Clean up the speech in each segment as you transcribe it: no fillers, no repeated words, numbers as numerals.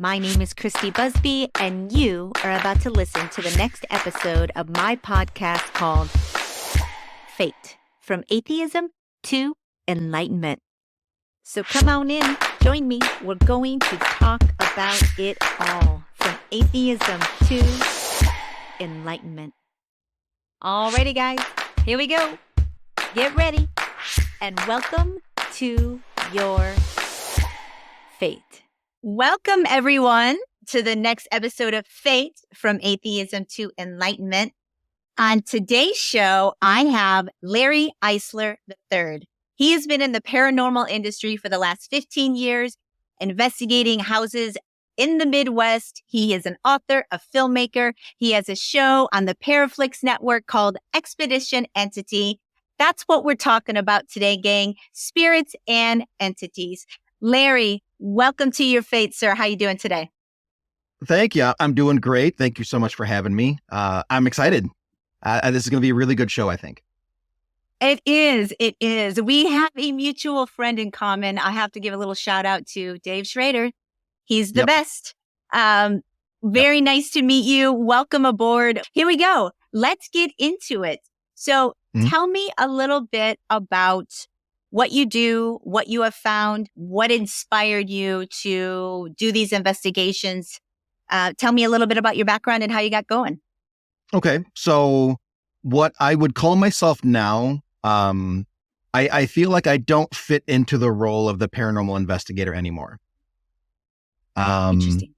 My name is Christy Busby, and you are about to listen to the next episode of my podcast called F.A.T.E, From Atheism to Enlightenment. So come on in, join me. We're going to talk about it all, from atheism to enlightenment. Alrighty, guys, here we go. Get ready, and welcome to your F.A.T.E. Welcome, everyone, to the next episode of F.A.T.E, From Atheism to Enlightenment. On today's show, I have Larry Eissler III. He has been in the paranormal industry for the last 15 years, investigating houses in the Midwest. He is an author, a filmmaker. He has a show on the Paraflix network called Expedition Entity. That's what we're talking about today, gang. Spirits and entities. Larry, welcome to your F.A.T.E, sir. How are you doing today? Thank you. I'm doing great. Thank you so much for having me. I'm excited. This is going to be a really good show, I think. It is. It is. We have a mutual friend in common. I have to give a little shout out to Dave Schrader. He's the best. Very nice to meet you. Welcome aboard. Here we go. Let's get into it. So tell me a little bit about what you do, what you have found, what inspired you to do these investigations. Tell me a little bit about your background and how you got going. Okay. So what I would call myself now, I feel like I don't fit into the role of the paranormal investigator anymore. Interesting.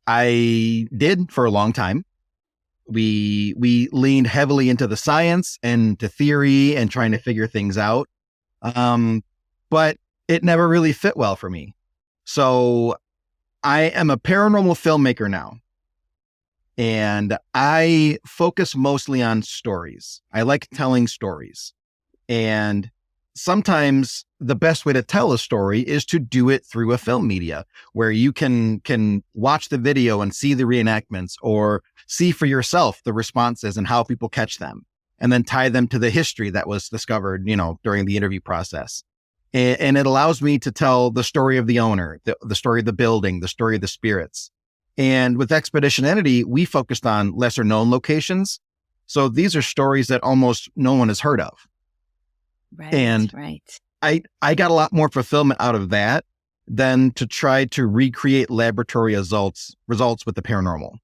I did for a long time. We leaned heavily into the science and to theory and trying to figure things out. But it never really fit well for me. So I am a paranormal filmmaker now, and I focus mostly on stories. I like telling stories, and sometimes the best way to tell a story is to do it through a film media where you can watch the video and see the reenactments or see for yourself the responses and how people catch them, and then tie them to the history that was discovered, during the interview process. And it allows me to tell the story of the owner, the story of the building, the story of the spirits. And with Expedition Entity, we focused on lesser known locations. So these are stories that almost no one has heard of. Right. And I got a lot more fulfillment out of that than to try to recreate laboratory results with the paranormal.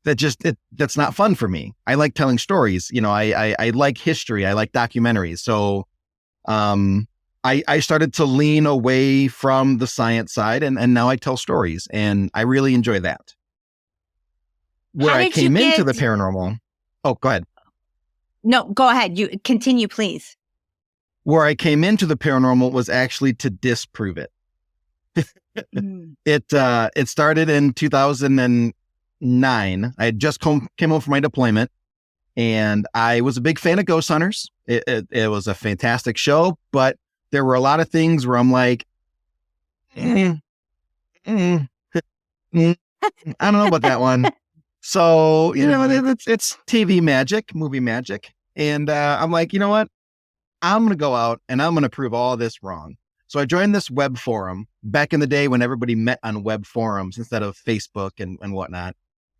That's not fun for me. I like telling stories. I like history. I like documentaries. So, I started to lean away from the science side and now I tell stories and I really enjoy that. Where I came into the paranormal. Oh, go ahead. No, go ahead. You continue, please. Where I came into the paranormal was actually to disprove it. It started in 2009. I had just came home from my deployment, and I was a big fan of Ghost Hunters. It was a fantastic show, but there were a lot of things where I'm like, I don't know about that one. So, it's TV magic, movie magic. And I'm like, you know what? I'm going to go out and I'm going to prove all this wrong. So I joined this web forum back in the day when everybody met on web forums instead of Facebook and whatnot.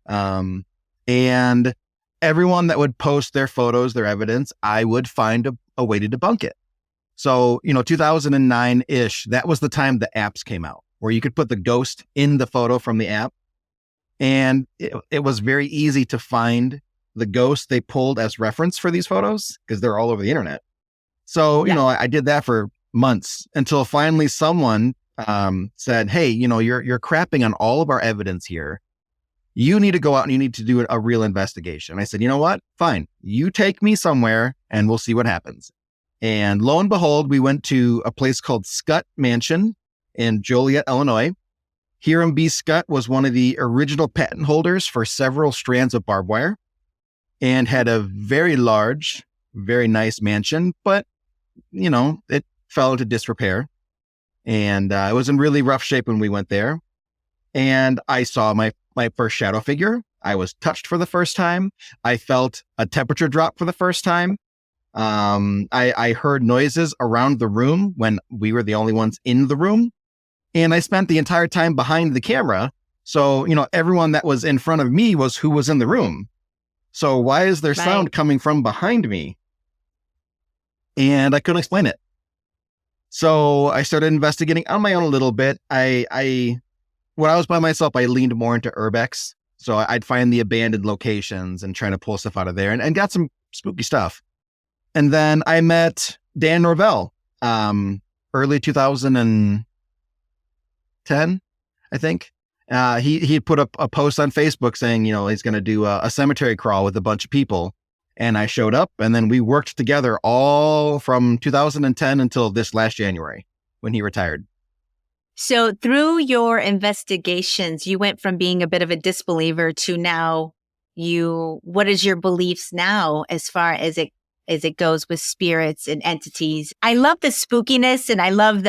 And everyone that would post their photos, their evidence, I would find a way to debunk it. So, 2009-ish, that was the time the apps came out where you could put the ghost in the photo from the app. And it was very easy to find the ghost they pulled as reference for these photos because they're all over the internet. So, I did that for months until finally someone said, hey, you're crapping on all of our evidence here. You need to go out and you need to do a real investigation. I said, you know what? Fine. You take me somewhere and we'll see what happens. And lo and behold, we went to a place called Scott Mansion in Joliet, Illinois. Hiram B. Scott was one of the original patent holders for several strands of barbed wire and had a very large, very nice mansion, but it fell into disrepair, and it was in really rough shape when we went there. And I saw my first shadow figure. I was touched for the first time. I felt a temperature drop for the first time. I heard noises around the room when we were the only ones in the room. And I spent the entire time behind the camera So, everyone that was in front of me was who was in the room. So why is there sound coming from behind me? And I couldn't explain it. So I started investigating on my own a little bit. When I was by myself, I leaned more into urbex. So I'd find the abandoned locations and trying to pull stuff out of there and got some spooky stuff. And then I met Dan Norvell, early 2010, I think. He put up a post on Facebook saying, he's going to do a cemetery crawl with a bunch of people. And I showed up, and then we worked together all from 2010 until this last January when he retired. So through your investigations, you went from being a bit of a disbeliever to now what is your beliefs now as far as it goes with spirits and entities? I love the spookiness and I love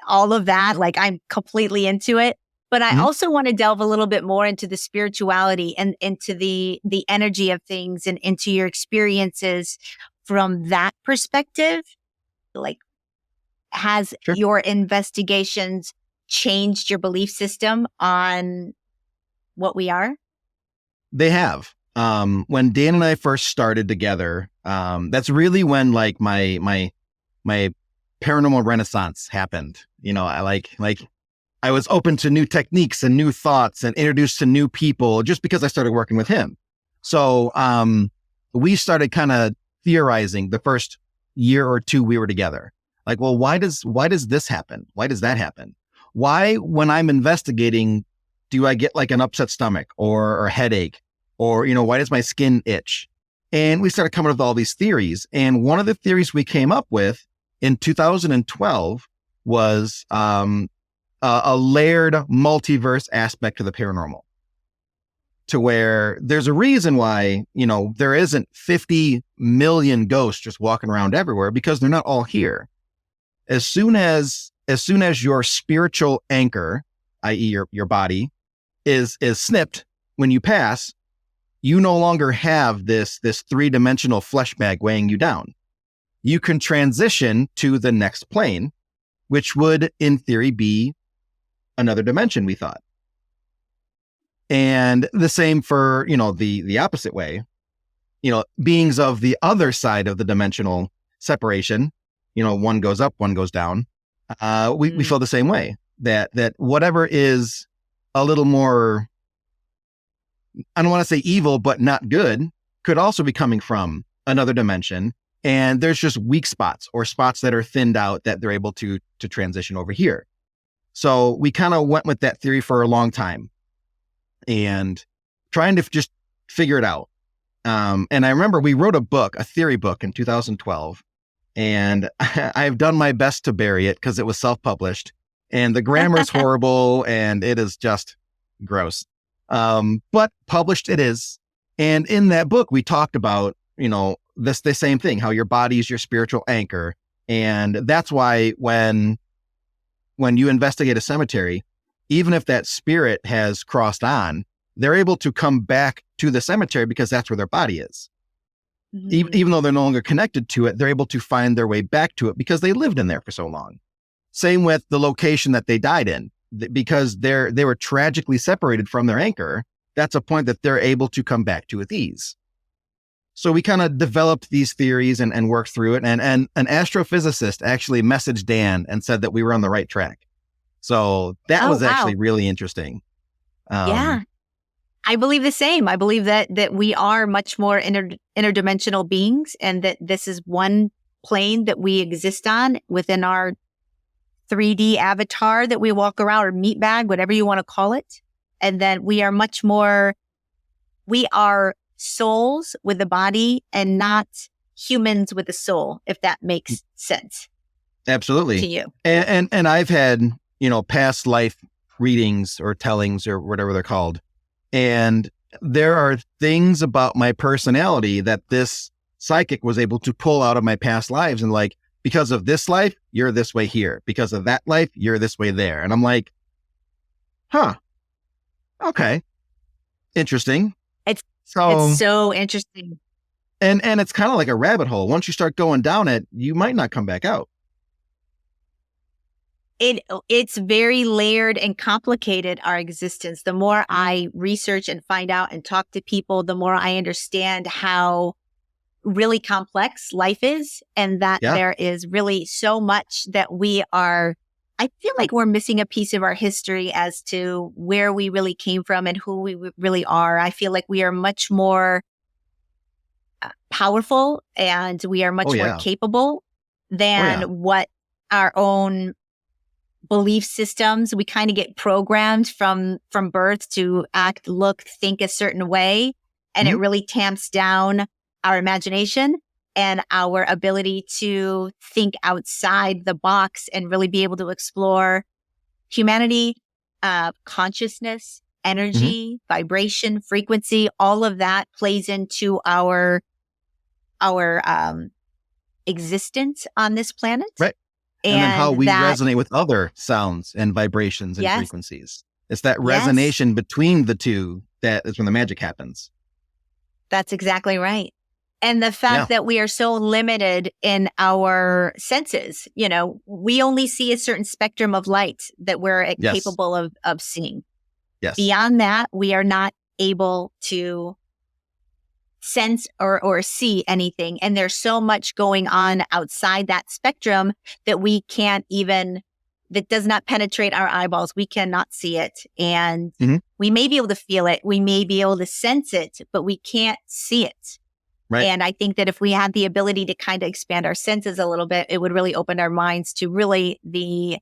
all of that. Like, I'm completely into it. But I also want to delve a little bit more into the spirituality and into the energy of things and into your experiences from that perspective. Like, has your investigations changed your belief system on what we are? They have. When Dan and I first started together, that's really when like my paranormal renaissance happened. I was open to new techniques and new thoughts and introduced to new people just because I started working with him. So we started kind of theorizing the first year or two we were together. Like, well, why does this happen? Why does that happen? Why, when I'm investigating, do I get like an upset stomach or a headache? Or, why does my skin itch? And we started coming up with all these theories. And one of the theories we came up with in 2012 was a layered multiverse aspect to the paranormal, to where there's a reason why, there isn't 50 million ghosts just walking around everywhere, because they're not all here. As soon as your spiritual anchor, i.e. your body, is snipped when you pass, you no longer have this three-dimensional flesh bag weighing you down. You can transition to the next plane, which would, in theory, be another dimension, we thought. And the same for, the opposite way. Beings of the other side of the dimensional separation, one goes up, one goes down. We feel the same way, that whatever is a little more, I don't want to say evil, but not good, could also be coming from another dimension. And there's just weak spots or spots that are thinned out that they're able to transition over here. So we kind of went with that theory for a long time and trying to just figure it out. And I remember we wrote a theory book in 2012, and I've done my best to bury it because it was self-published and the grammar is horrible and it is just gross. But published it is. And in that book, we talked about, the same thing, how your body is your spiritual anchor. And that's why when you investigate a cemetery, even if that spirit has crossed on, they're able to come back to the cemetery because that's where their body is. Even though they're no longer connected to it, they're able to find their way back to it because they lived in there for so long. Same with the location that they died in, because they were tragically separated from their anchor. That's a point that they're able to come back to with ease. So we kind of developed these theories and worked through it. And an astrophysicist actually messaged Dan and said that we were on the right track. So that was actually really interesting. Yeah, I believe the same. I believe that we are much more interdimensional beings, and that this is one plane that we exist on within our 3D avatar that we walk around, or meat bag, whatever you want to call it. And then we are souls with a body and not humans with a soul, if that makes sense. Absolutely. To you. And I've had, past life readings or tellings or whatever they're called. And there are things about my personality that this psychic was able to pull out of my past lives, and like, because of this life, you're this way here. Because of that life, you're this way there. And I'm like, okay, interesting. It's so interesting. And it's kind of like a rabbit hole. Once you start going down it, you might not come back out. It's very layered and complicated, our existence. The more I research and find out and talk to people, the more I understand how really complex life is, and that Yeah. there is really so much that I feel like we're missing a piece of our history as to where we really came from and who we really are. I feel like we are much more powerful and we are Oh much more yeah. capable Oh than yeah. what our own belief systems. We kind of get programmed from birth to act, look, think a certain way, and it Mhm. really tamps down our imagination and our ability to think outside the box and really be able to explore humanity, consciousness, Mhm. energy, vibration, frequency. All of that plays into our existence on this planet, Right. And then how and we that resonate with other sounds and vibrations and yes, frequencies. It's that yes. resonation between the two that is when the magic happens. That's exactly right. And the Yeah. fact that we are so limited in our senses, we only see a certain spectrum of light that we're Yes. capable of seeing. Yes. Beyond that, we are not able to sense or see anything. And there's so much going on outside that spectrum that we can't even, that does not penetrate our eyeballs. We cannot see it. And Mhm. we may be able to feel it. We may be able to sense it, but we can't see it. Right. And I think that if we had the ability to kind of expand our senses a little bit, it would really open our minds to really the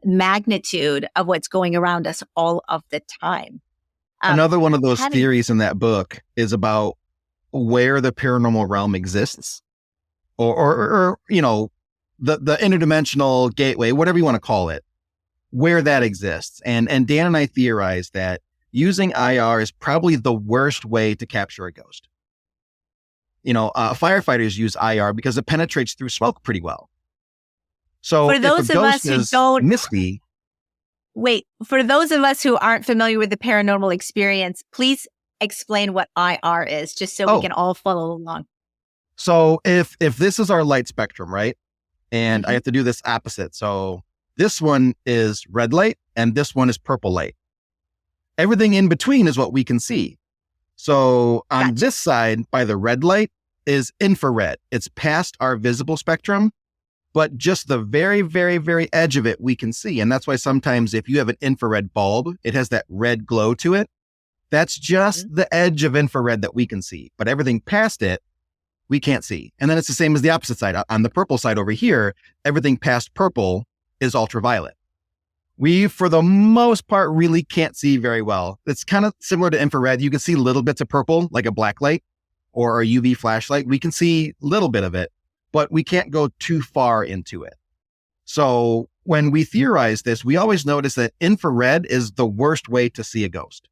magnitude of what's going around us all of the time. Um, Another one of those having, theories in that book is about where the paranormal realm exists, or the interdimensional gateway, whatever you want to call it, where that exists. And Dan and I theorized that using IR is probably the worst way to capture a ghost. Firefighters use IR because it penetrates through smoke pretty well. So for if a those of us ghost who is don't, misty, wait, for those of us who aren't familiar with the paranormal experience, please explain what IR is, just so we oh, can all follow along. so if this is our light spectrum, right? And I Mhm. have to do this opposite. So this one is red light and this one is purple light. Everything in between is what we can see. So on Gotcha. this side by the red light is infrared. It's past our visible spectrum, but just the very, very, very edge of it we can see. And that's why sometimes if you have an infrared bulb, it has that red glow to it. That's just Mhm. the edge of infrared that we can see, but everything past it, we can't see. And then it's the same as the opposite side. On the purple side over here, everything past purple is ultraviolet. We, for the most part, really can't see very well. It's kind of similar to infrared. You can see little bits of purple, like a black light or a UV flashlight. We can see a little bit of it, but we can't go too far into it. So when we theorize this, we always notice that infrared is the worst way to see a ghost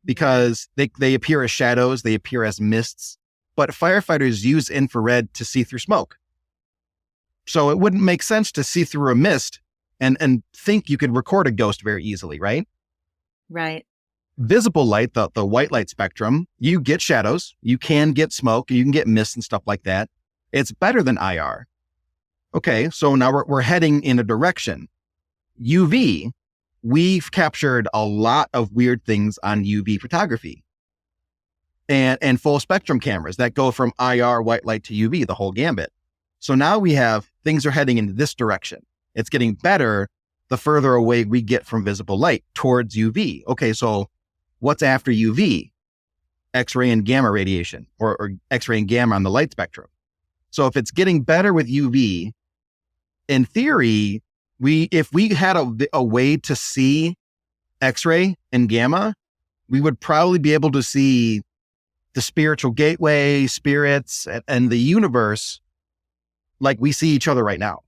because they appear as shadows, they appear as mists, but firefighters use infrared to see through smoke. So it wouldn't make sense to see through a mist and think you could record a ghost very easily, right? Right. Visible light, the white light spectrum, you get shadows, you can get smoke, you can get mist and stuff like that. It's better than IR. Okay, so now we're heading in a direction. UV, we've captured a lot of weird things on UV photography and full spectrum cameras that go from IR, white light to UV, the whole gambit. So now we have things are heading in this direction. It's getting better the further away we get from visible light towards UV. Okay, so what's after UV? X-ray and gamma radiation, or X-ray and gamma on the light spectrum. So if it's getting better with UV, in theory, if we had a way to see X-ray and gamma, we would probably be able to see the spiritual gateway, spirits, and the universe like we see each other right now.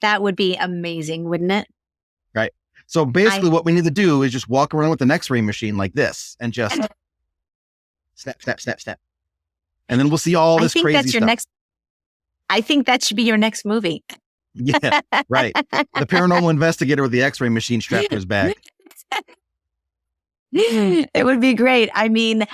That would be amazing, wouldn't it? Right. So basically I what we need to do is just walk around with an X-ray machine like this and just snap, snap, snap, snap. And then we'll see all I this think crazy that's your stuff. next. I think that should be your next movie. Yeah, right. The paranormal investigator with the X-ray machine strapped to his back. It would be great. I mean,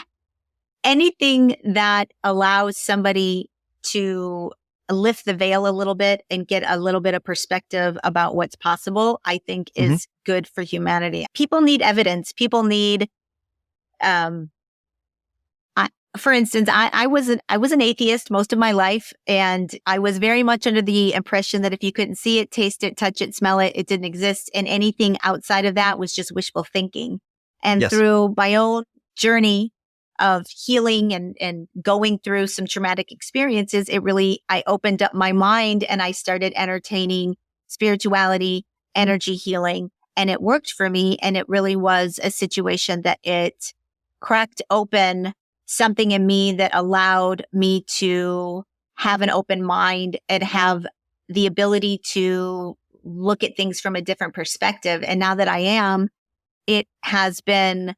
anything that allows somebody to lift the veil a little bit and get a little bit of perspective about what's possible, I think is good for humanity. People need evidence. People need, for instance, I was an atheist most of my life, and I was very much under the impression that if you couldn't see it, taste it, touch it, smell it, it didn't exist. And anything outside of that was just wishful thinking. And Yes. through my own journey of healing and going through some traumatic experiences, I opened up my mind and I started entertaining spirituality, energy healing, and it worked for me. And it really was a situation that it cracked open something in me that allowed me to have an open mind and have the ability to look at things from a different perspective. And now that I am, it has been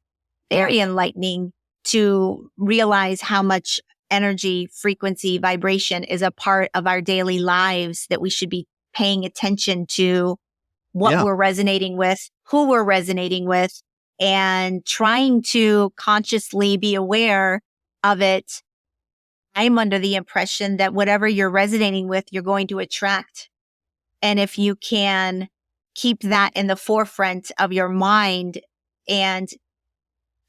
very enlightening to realize how much energy, frequency, vibration is a part of our daily lives, that we should be paying attention to what we're resonating with, who we're resonating with, and trying to consciously be aware of it. I'm under the impression that whatever you're resonating with, you're going to attract. And if you can keep that in the forefront of your mind, and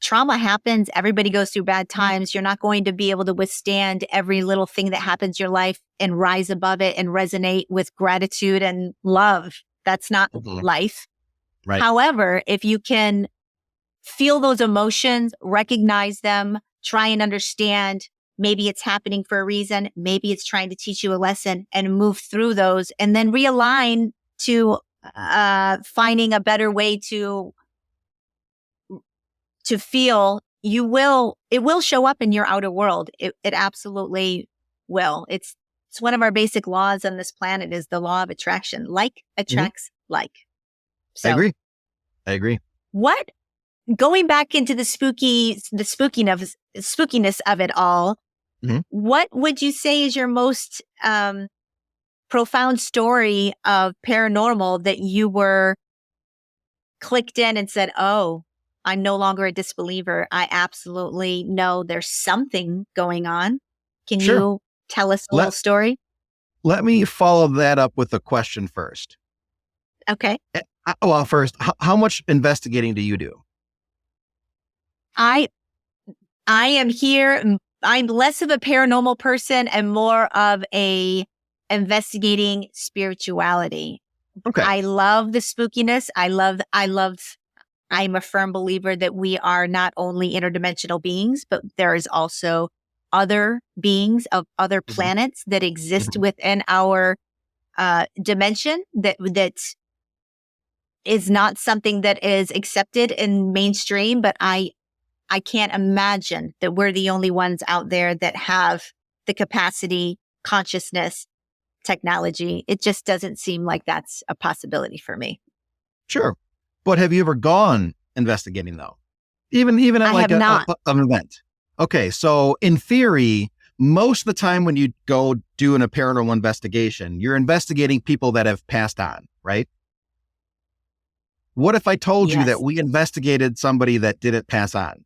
trauma happens, everybody goes through bad times. You're not going to be able to withstand every little thing that happens in your life and rise above it and resonate with gratitude and love. That's not life. Right. However, if you can feel those emotions, recognize them, try and understand, maybe it's happening for a reason, maybe it's trying to teach you a lesson, and move through those, and then realign to finding a better way to feel, it will show up in your outer world. It absolutely will. It's one of our basic laws on this planet, is the law of attraction. Like attracts like. So, I agree. What, going back into the spookiness of it all, what would you say is your most profound story of paranormal that you were clicked in and said, oh, I'm no longer a disbeliever. I absolutely know there's something going on. Can you tell us a little story? Let me follow that up with a question first. Okay. Well, first, how much investigating do you do? I am here. I'm less of a paranormal person and more of a investigating spirituality. Okay. I love the spookiness. I'm a firm believer that we are not only interdimensional beings, but there is also other beings of other planets that exist within our dimension that is not something that is accepted in mainstream, but I can't imagine that we're the only ones out there that have the capacity, consciousness, technology. It just doesn't seem like that's a possibility for me. Sure. But have you ever gone investigating though? Even at like an event? Okay. So in theory, most of the time when you go doing a paranormal investigation, you're investigating people that have passed on, right? What if I told you that we investigated somebody that didn't pass on?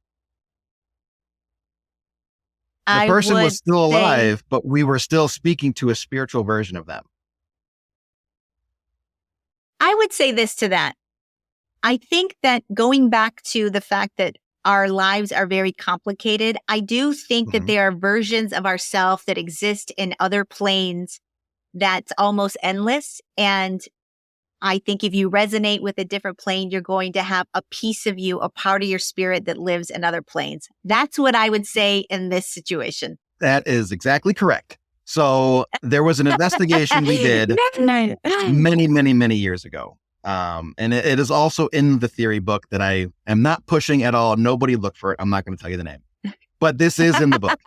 The person was still alive, but we were still speaking to a spiritual version of them. I would say this to that. I think that going back to the fact that our lives are very complicated, I do think that there are versions of ourselves that exist in other planes that's almost endless. And I think if you resonate with a different plane, you're going to have a piece of you, a part of your spirit that lives in other planes. That's what I would say in this situation. That is exactly correct. So there was an investigation we did many, many, many years ago. And it is also in the theory book that I am not pushing at all. Nobody look for it. I'm not going to tell you the name, but this is in the book.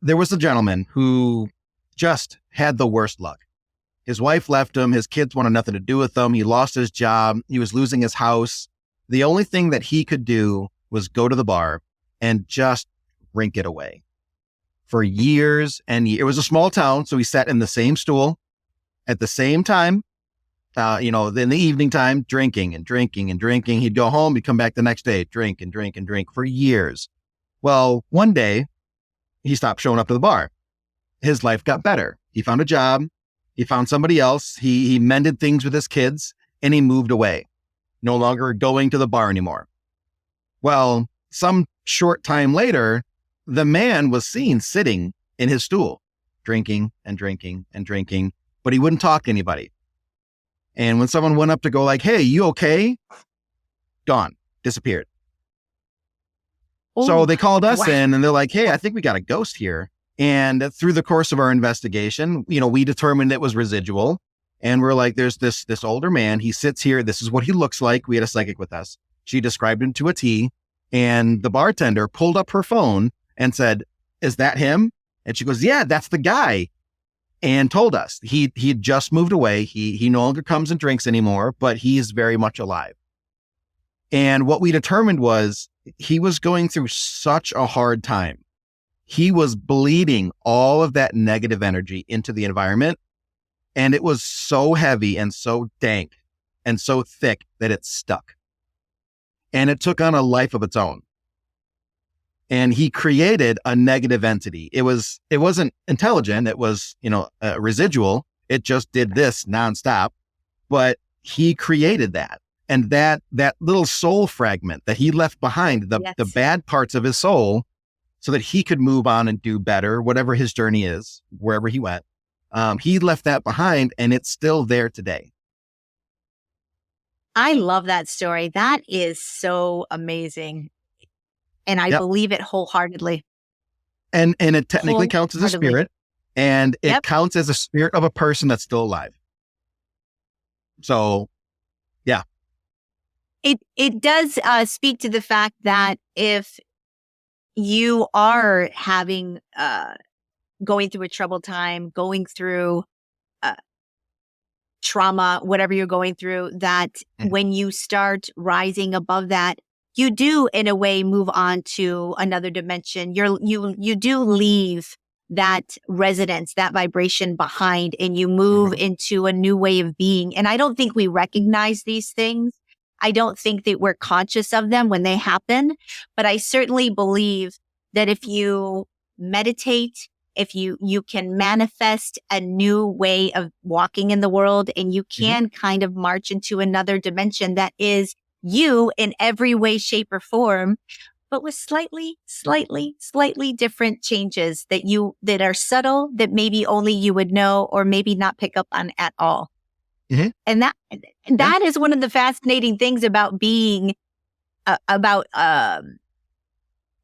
There was a gentleman who just had the worst luck. His wife left him. His kids wanted nothing to do with him. He lost his job. He was losing his house. The only thing that he could do was go to the bar and just drink it away for years. And it was a small town. So he sat in the same stool at the same time, in the evening time, drinking and drinking and drinking. He'd go home. He'd come back the next day, drink and drink and drink for years. Well, one day he stopped showing up to the bar. His life got better. He found a job. He found somebody else. He mended things with his kids and he moved away, no longer going to the bar anymore. Well, some short time later, the man was seen sitting in his stool, drinking and drinking and drinking, but he wouldn't talk to anybody. And when someone went up to go like, hey, you okay? Gone, disappeared. So they called us in and they're like, hey, I think we got a ghost here. And through the course of our investigation, we determined it was residual. And we're like, there's this older man. He sits here. This is what he looks like. We had a psychic with us. She described him to a T. And the bartender pulled up her phone and said, is that him? And she goes, yeah, that's the guy. And told us he had just moved away. He no longer comes and drinks anymore, but he is very much alive. And what we determined was he was going through such a hard time. He was bleeding all of that negative energy into the environment. And it was so heavy and so dank and so thick that it stuck. And it took on a life of its own. And he created a negative entity. It wasn't intelligent. It was, residual. It just did this nonstop, but he created that. And that little soul fragment that he left behind, the bad parts of his soul, so that he could move on and do better, whatever his journey is, wherever he went. He left that behind and it's still there today. I love that story. That is so amazing. And I believe it wholeheartedly. And it technically counts as a spirit, and it counts as a spirit of a person that's still alive. So, yeah. It does speak to the fact that if you are having, going through a troubled time, going through trauma, whatever you're going through, that when you start rising above that, you do in a way move on to another dimension. You do leave that resonance, that vibration behind, and you move into a new way of being. And I don't think we recognize these things. I don't think that we're conscious of them when they happen, but I certainly believe that if you meditate, if you can manifest a new way of walking in the world, and you can kind of march into another dimension that is you in every way, shape, or form, but with slightly different changes that are subtle, that maybe only you would know or maybe not pick up on at all. And that is one of the fascinating things about being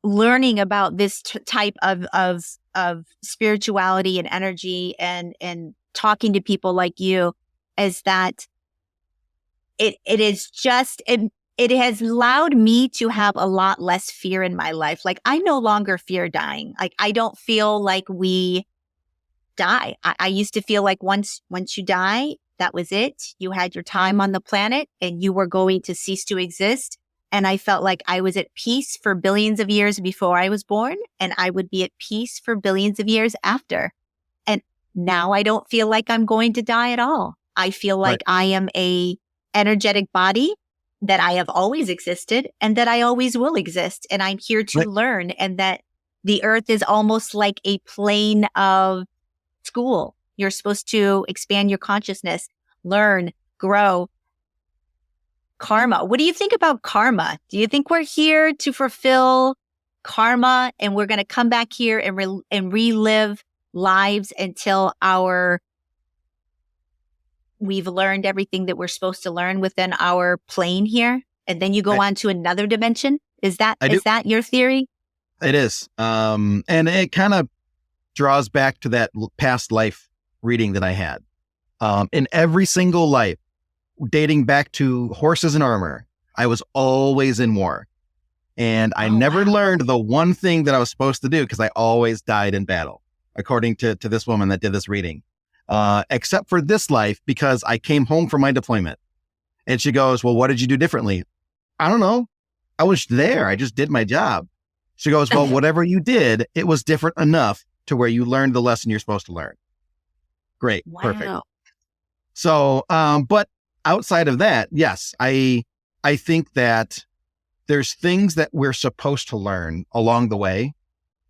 learning about this type of spirituality and energy and talking to people like you, is that it has allowed me to have a lot less fear in my life. Like, I no longer fear dying. Like, I don't feel like we die. I used to feel like once you die, that was it. You had your time on the planet and you were going to cease to exist. And I felt like I was at peace for billions of years before I was born, and I would be at peace for billions of years after. And now I don't feel like I'm going to die at all. I feel like I am a energetic body, that I have always existed and that I always will exist. And I'm here to learn, and that the earth is almost like a plane of school. You're supposed to expand your consciousness, learn, grow. Karma. What do you think about karma? Do you think we're here to fulfill karma and we're going to come back here and relive lives until we've learned everything that we're supposed to learn within our plane here, and then you go on to another dimension? Is that your theory? It is. And it kind of draws back to that past life reading that I had. In every single life, dating back to Horses and Armor, I was always in war. And I never learned the one thing that I was supposed to do, because I always died in battle, according to this woman that did this reading. Except for this life, because I came home from my deployment. And she goes, well, what did you do differently? I don't know. I was there. I just did my job. She goes, well, whatever you did, it was different enough to where you learned the lesson you're supposed to learn. Great. Wow. Perfect. So, but outside of that, yes, I think that there's things that we're supposed to learn along the way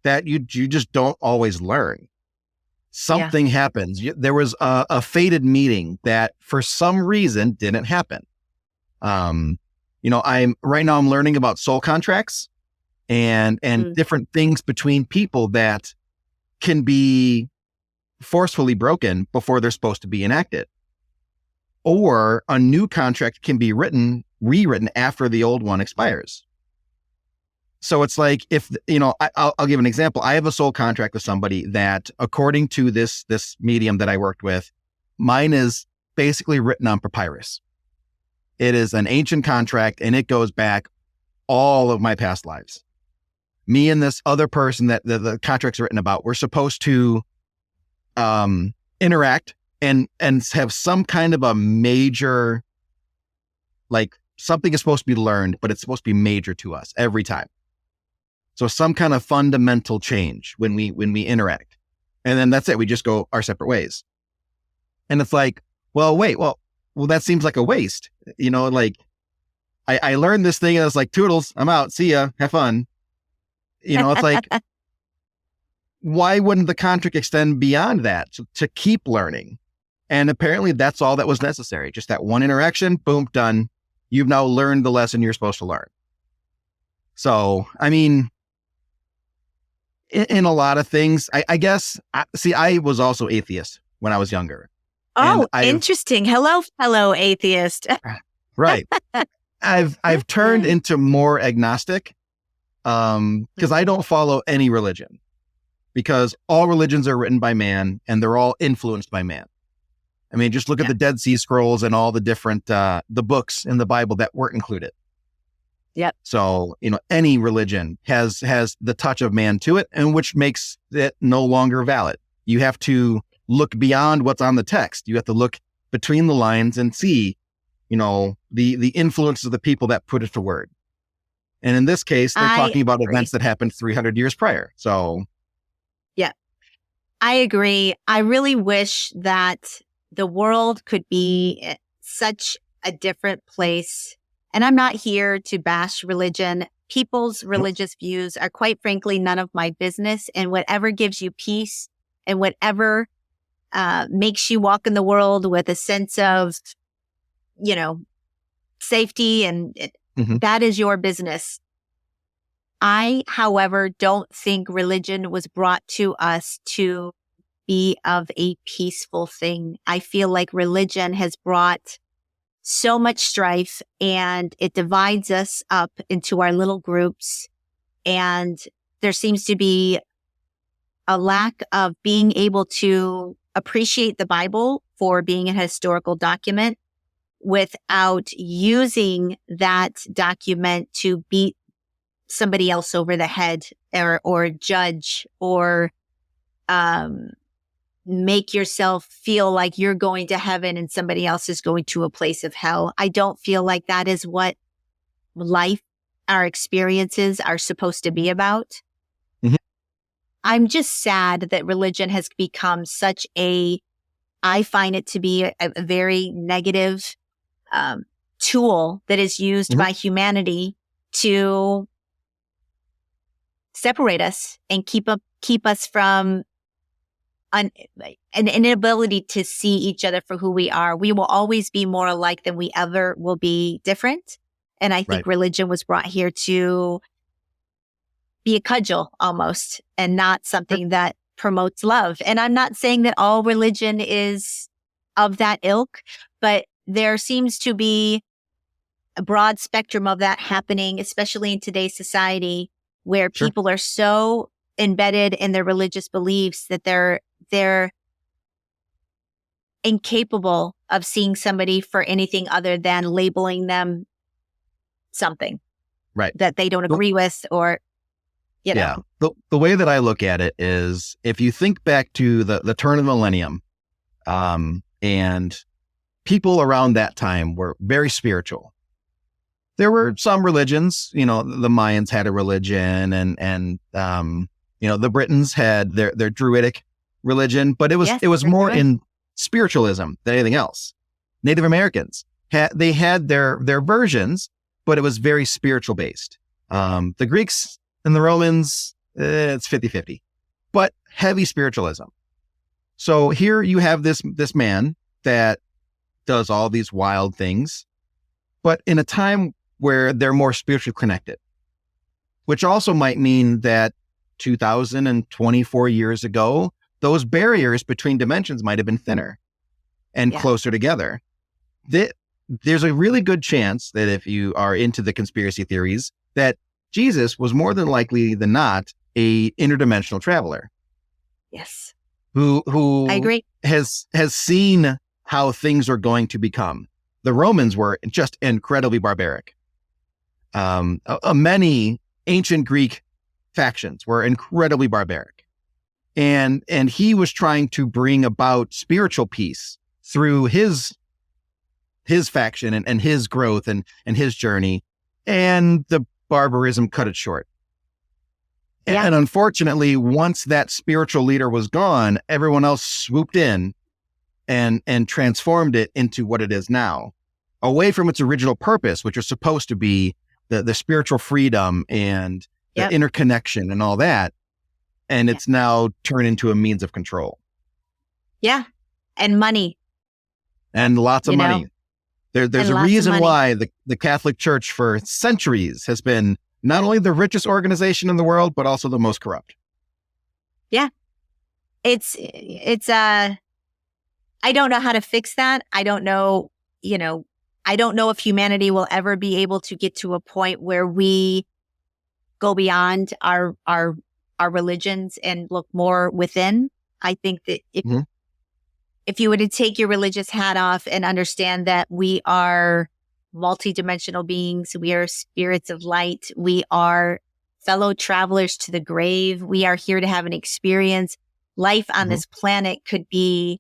that you just don't always learn. Something happens. There was a fated meeting that for some reason didn't happen. I'm learning about soul contracts and different things between people that can be forcefully broken before they're supposed to be enacted. Or a new contract can be rewritten after the old one expires. So it's like, if, I'll give an example. I have a soul contract with somebody that, according to this medium that I worked with, mine is basically written on papyrus. It is an ancient contract, and it goes back all of my past lives. Me and this other person that the contract's written about, we're supposed to interact and have some kind of a major, like, something is supposed to be learned, but it's supposed to be major to us every time. So some kind of fundamental change when we interact. And then that's it. We just go our separate ways. And it's like, well, that seems like a waste. Like, I learned this thing and I was like, toodles, I'm out. See ya. Have fun. It's like, why wouldn't the contract extend beyond that to keep learning? And apparently that's all that was necessary. Just that one interaction, boom, done. You've now learned the lesson you're supposed to learn. So, I mean, in a lot of things, I guess, I was also atheist when I was younger. Oh, interesting. Hello, fellow atheist. Right. I've turned into more agnostic because I don't follow any religion, because all religions are written by man and they're all influenced by man. I mean, just look at the Dead Sea Scrolls and all the different the books in the Bible that weren't included. Yep. So, any religion has the touch of man to it, and which makes it no longer valid. You have to look beyond what's on the text. You have to look between the lines and see, the influence of the people that put it to word. And in this case, they're talking about events that happened 300 years prior. So. Yeah, I agree. I really wish that the world could be such a different place. And I'm not here to bash religion. People's religious views are, quite frankly, none of my business. And whatever gives you peace and whatever makes you walk in the world with a sense of, safety, and that is your business. I, however, don't think religion was brought to us to be of a peaceful thing. I feel like religion has brought so much strife, and it divides us up into our little groups. And there seems to be a lack of being able to appreciate the Bible for being a historical document without using that document to beat somebody else over the head or judge or make yourself feel like you're going to heaven and somebody else is going to a place of hell. I don't feel like that is what life, our experiences are supposed to be about. I'm just sad that religion has become I find it to be a very negative tool that is used by humanity to separate us and keep us from an inability to see each other for who we are. We will always be more alike than we ever will be different. And I think religion was brought here to be a cudgel almost, and not something that promotes love. And I'm not saying that all religion is of that ilk, but there seems to be a broad spectrum of that happening, especially in today's society, where people are so embedded in their religious beliefs that they're incapable of seeing somebody for anything other than labeling them something that they don't agree with, or Yeah. The way that I look at it is, if you think back to the turn of the millennium, and people around that time were very spiritual. There were some religions, the Mayans had a religion, and the Britons had their Druidic religion, but it was more in spiritualism than anything else. Native Americans had their versions, but it was very spiritual based. The Greeks and the Romans, it's 50-50, but heavy spiritualism. So here you have this man that does all these wild things, but in a time where they're more spiritually connected, which also might mean that 2024 years ago, those barriers between dimensions might have been thinner and closer together. There's a really good chance that if you are into the conspiracy theories, that Jesus was more than likely than not a interdimensional traveler. Yes. Who I agree. has seen how things are going to become. The Romans were just incredibly barbaric. Many ancient Greek factions were incredibly barbaric. And he was trying to bring about spiritual peace through his faction and his growth and his journey. And the barbarism cut it short. Yeah. And unfortunately, once that spiritual leader was gone, everyone else swooped in and transformed it into what it is now, away from its original purpose, which was supposed to be the spiritual freedom and the interconnection and all that. And it's now turned into a means of control. Yeah. And money. And lots of money. There's a reason why the Catholic Church for centuries has been not only the richest organization in the world, but also the most corrupt. Yeah. It's I don't know how to fix that. I don't know, I don't know if humanity will ever be able to get to a point where we go beyond our religions and look more within. I think that if you were to take your religious hat off and understand that we are multidimensional beings, we are spirits of light, we are fellow travelers to the grave, we are here to have an experience. Life on this planet could be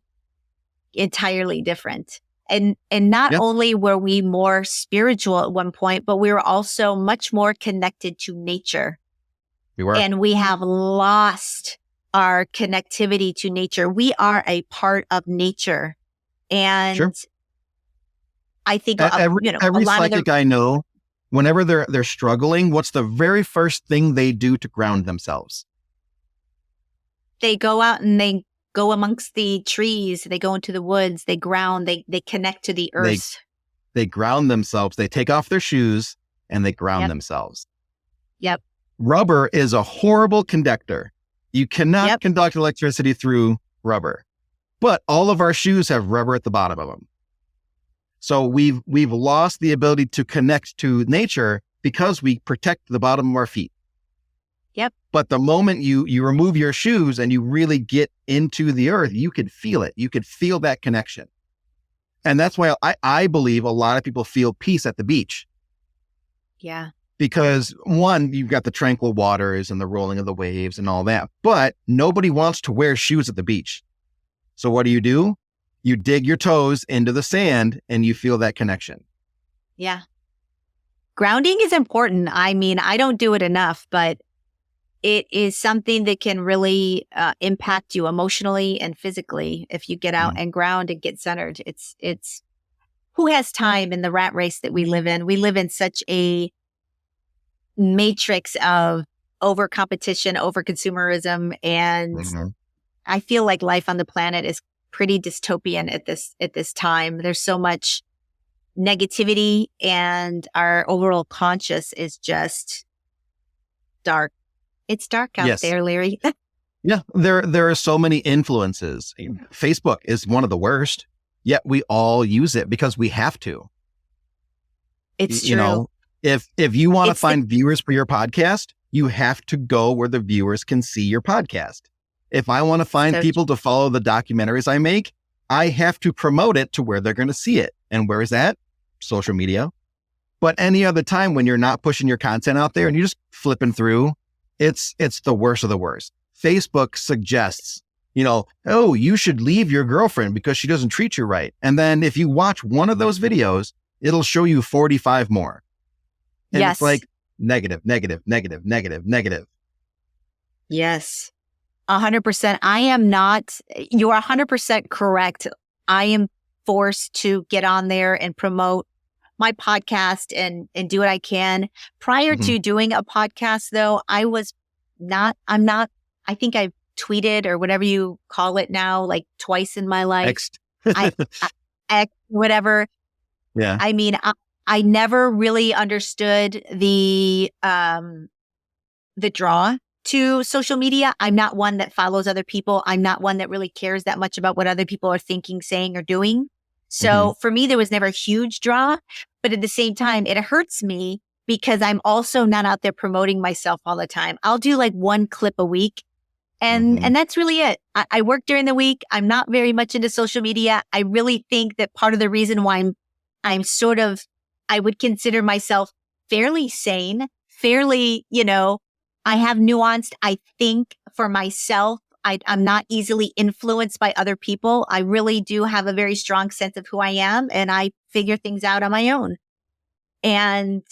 entirely different. And not only were we more spiritual at one point, but we were also much more connected to nature. We were. And we have lost our connectivity to nature. We are a part of nature. And I think every psychic I know, whenever they're struggling, what's the very first thing they do to ground themselves? They go out and they go amongst the trees. They go into the woods. They ground. They connect to the earth. They ground themselves. They take off their shoes and they ground themselves. Yep. Rubber is a horrible conductor. You cannot conduct electricity through rubber, but all of our shoes have rubber at the bottom of them. So we've lost the ability to connect to nature because we protect the bottom of our feet. Yep. But the moment you remove your shoes and you really get into the earth, you could feel it. You could feel that connection. And that's why I believe a lot of people feel peace at the beach. Yeah. Because one, you've got the tranquil waters and the rolling of the waves and all that, but nobody wants to wear shoes at the beach. So what do? You dig your toes into the sand and you feel that connection. Yeah. Grounding is important. I mean, I don't do it enough, but it is something that can really impact you emotionally and physically if you get out and ground and get centered. It's who has time in the rat race that we live in? We live in such a matrix of over competition, over consumerism, and I feel like life on the planet is pretty dystopian at this time. There's so much negativity, and our overall conscious is just dark. It's dark out there, Larry. Yeah, there are so many influences. Facebook is one of the worst, yet we all use it because we have to. It's true. If you want to find viewers for your podcast, you have to go where the viewers can see your podcast. If I want to find people to follow the documentaries I make, I have to promote it to where they're going to see it. And where is that? Social media. But any other time when you're not pushing your content out there and you're just flipping through, it's the worst of the worst. Facebook suggests, oh, you should leave your girlfriend because she doesn't treat you right. And then if you watch one of those videos, it'll show you 45 more. And it's like negative, negative, negative, negative, negative. Yes. 100%. I am not, you're 100% correct. I am forced to get on there and promote my podcast and do what I can. Prior to doing a podcast though, I think I've tweeted or whatever you call it now, like twice in my life. I, whatever. Yeah. I mean, I never really understood the draw to social media. I'm not one that follows other people. I'm not one that really cares that much about what other people are thinking, saying, or doing. So for me, there was never a huge draw, but at the same time, it hurts me because I'm also not out there promoting myself all the time. I'll do like one clip a week. And that's really it. I work during the week. I'm not very much into social media. I really think that part of the reason why I'm sort of, I would consider myself fairly sane, fairly, I have nuanced, I think for myself. I'm not easily influenced by other people. I really do have a very strong sense of who I am, and I figure things out on my own. And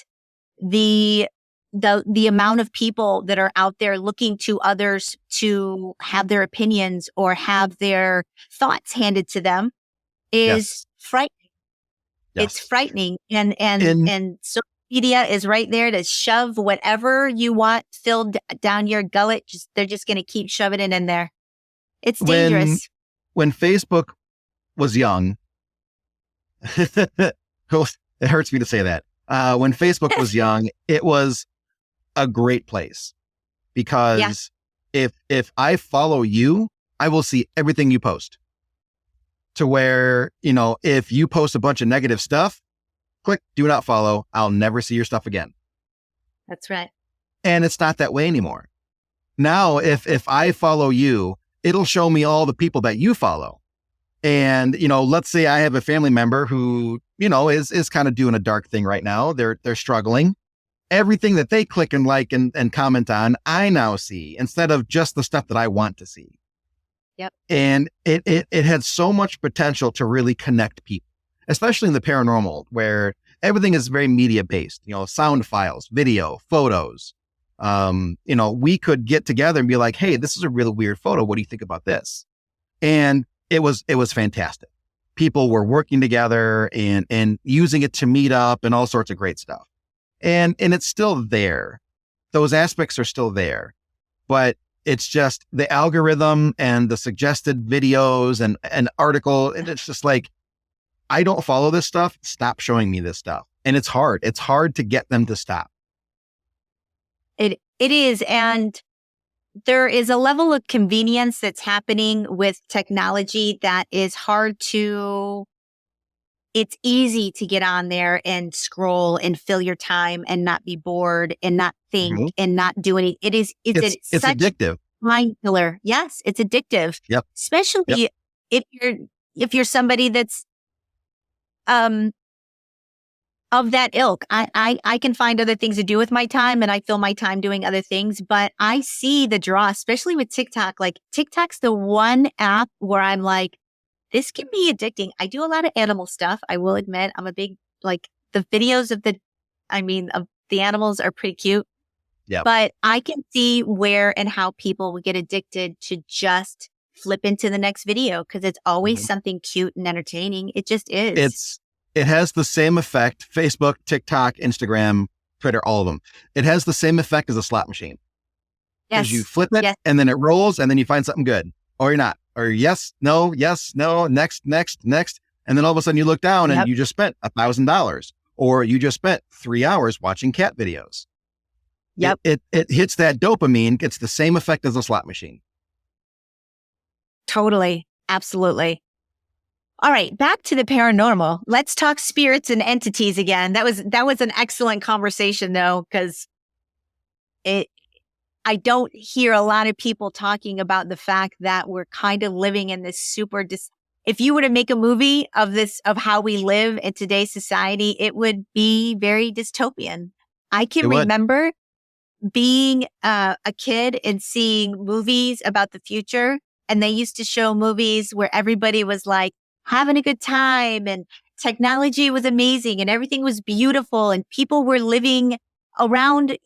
the amount of people that are out there looking to others to have their opinions or have their thoughts handed to them is frightening. Yes. It's frightening. And social media is right there to shove whatever you want filled down your gullet. They're just going to keep shoving it in there. It's dangerous. When Facebook was young, it hurts me to say that. When Facebook was young, it was a great place because if I follow you, I will see everything you post. To where, if you post a bunch of negative stuff, click do not follow. I'll never see your stuff again. That's right. And it's not that way anymore. Now, if I follow you, it'll show me all the people that you follow. And, let's say I have a family member who, is kind of doing a dark thing right now. They're struggling. Everything that they click and like and comment on, I now see instead of just the stuff that I want to see. Yep. And it had so much potential to really connect people, especially in the paranormal, where everything is very media based, sound files, video, photos. We could get together and be like, hey, this is a really weird photo. What do you think about this? And it was fantastic. People were working together and using it to meet up and all sorts of great stuff. And it's still there. Those aspects are still there, but it's just the algorithm and the suggested videos and an article. And it's just like, I don't follow this stuff. Stop showing me this stuff. And it's hard. It's hard to get them to stop. It is. And there is a level of convenience that's happening with technology that is hard to, it's easy to get on there and scroll and fill your time and not be bored and not think and not do anything. It's such addictive. Mind killer. Yes, it's addictive. Yep. Especially if you're somebody that's of that ilk. I can find other things to do with my time and I fill my time doing other things, but I see the draw, especially with TikTok. Like TikTok's the one app where I'm like, this can be addicting. I do a lot of animal stuff. I will admit I'm a big, like the videos of the animals are pretty cute. Yeah. But I can see where and how people would get addicted to just flip into the next video because it's always something cute and entertaining. It just is. It has the same effect. Facebook, TikTok, Instagram, Twitter, all of them. It has the same effect as a slot machine. Because you flip it and then it rolls and then you find something good or you're not. Or yes, no, next. And then all of a sudden you look down and you just spent $1,000 or you just spent 3 hours watching cat videos. Yep. It hits that dopamine. It's the same effect as a slot machine. Totally. Absolutely. All right. Back to the paranormal. Let's talk spirits and entities again. That was an excellent conversation though, because I don't hear a lot of people talking about the fact that we're kind of living in this super if you were to make a movie of how we live in today's society, it would be very dystopian. I can remember being a kid and seeing movies about the future. And they used to show movies where everybody was like having a good time and technology was amazing and everything was beautiful and people were living around,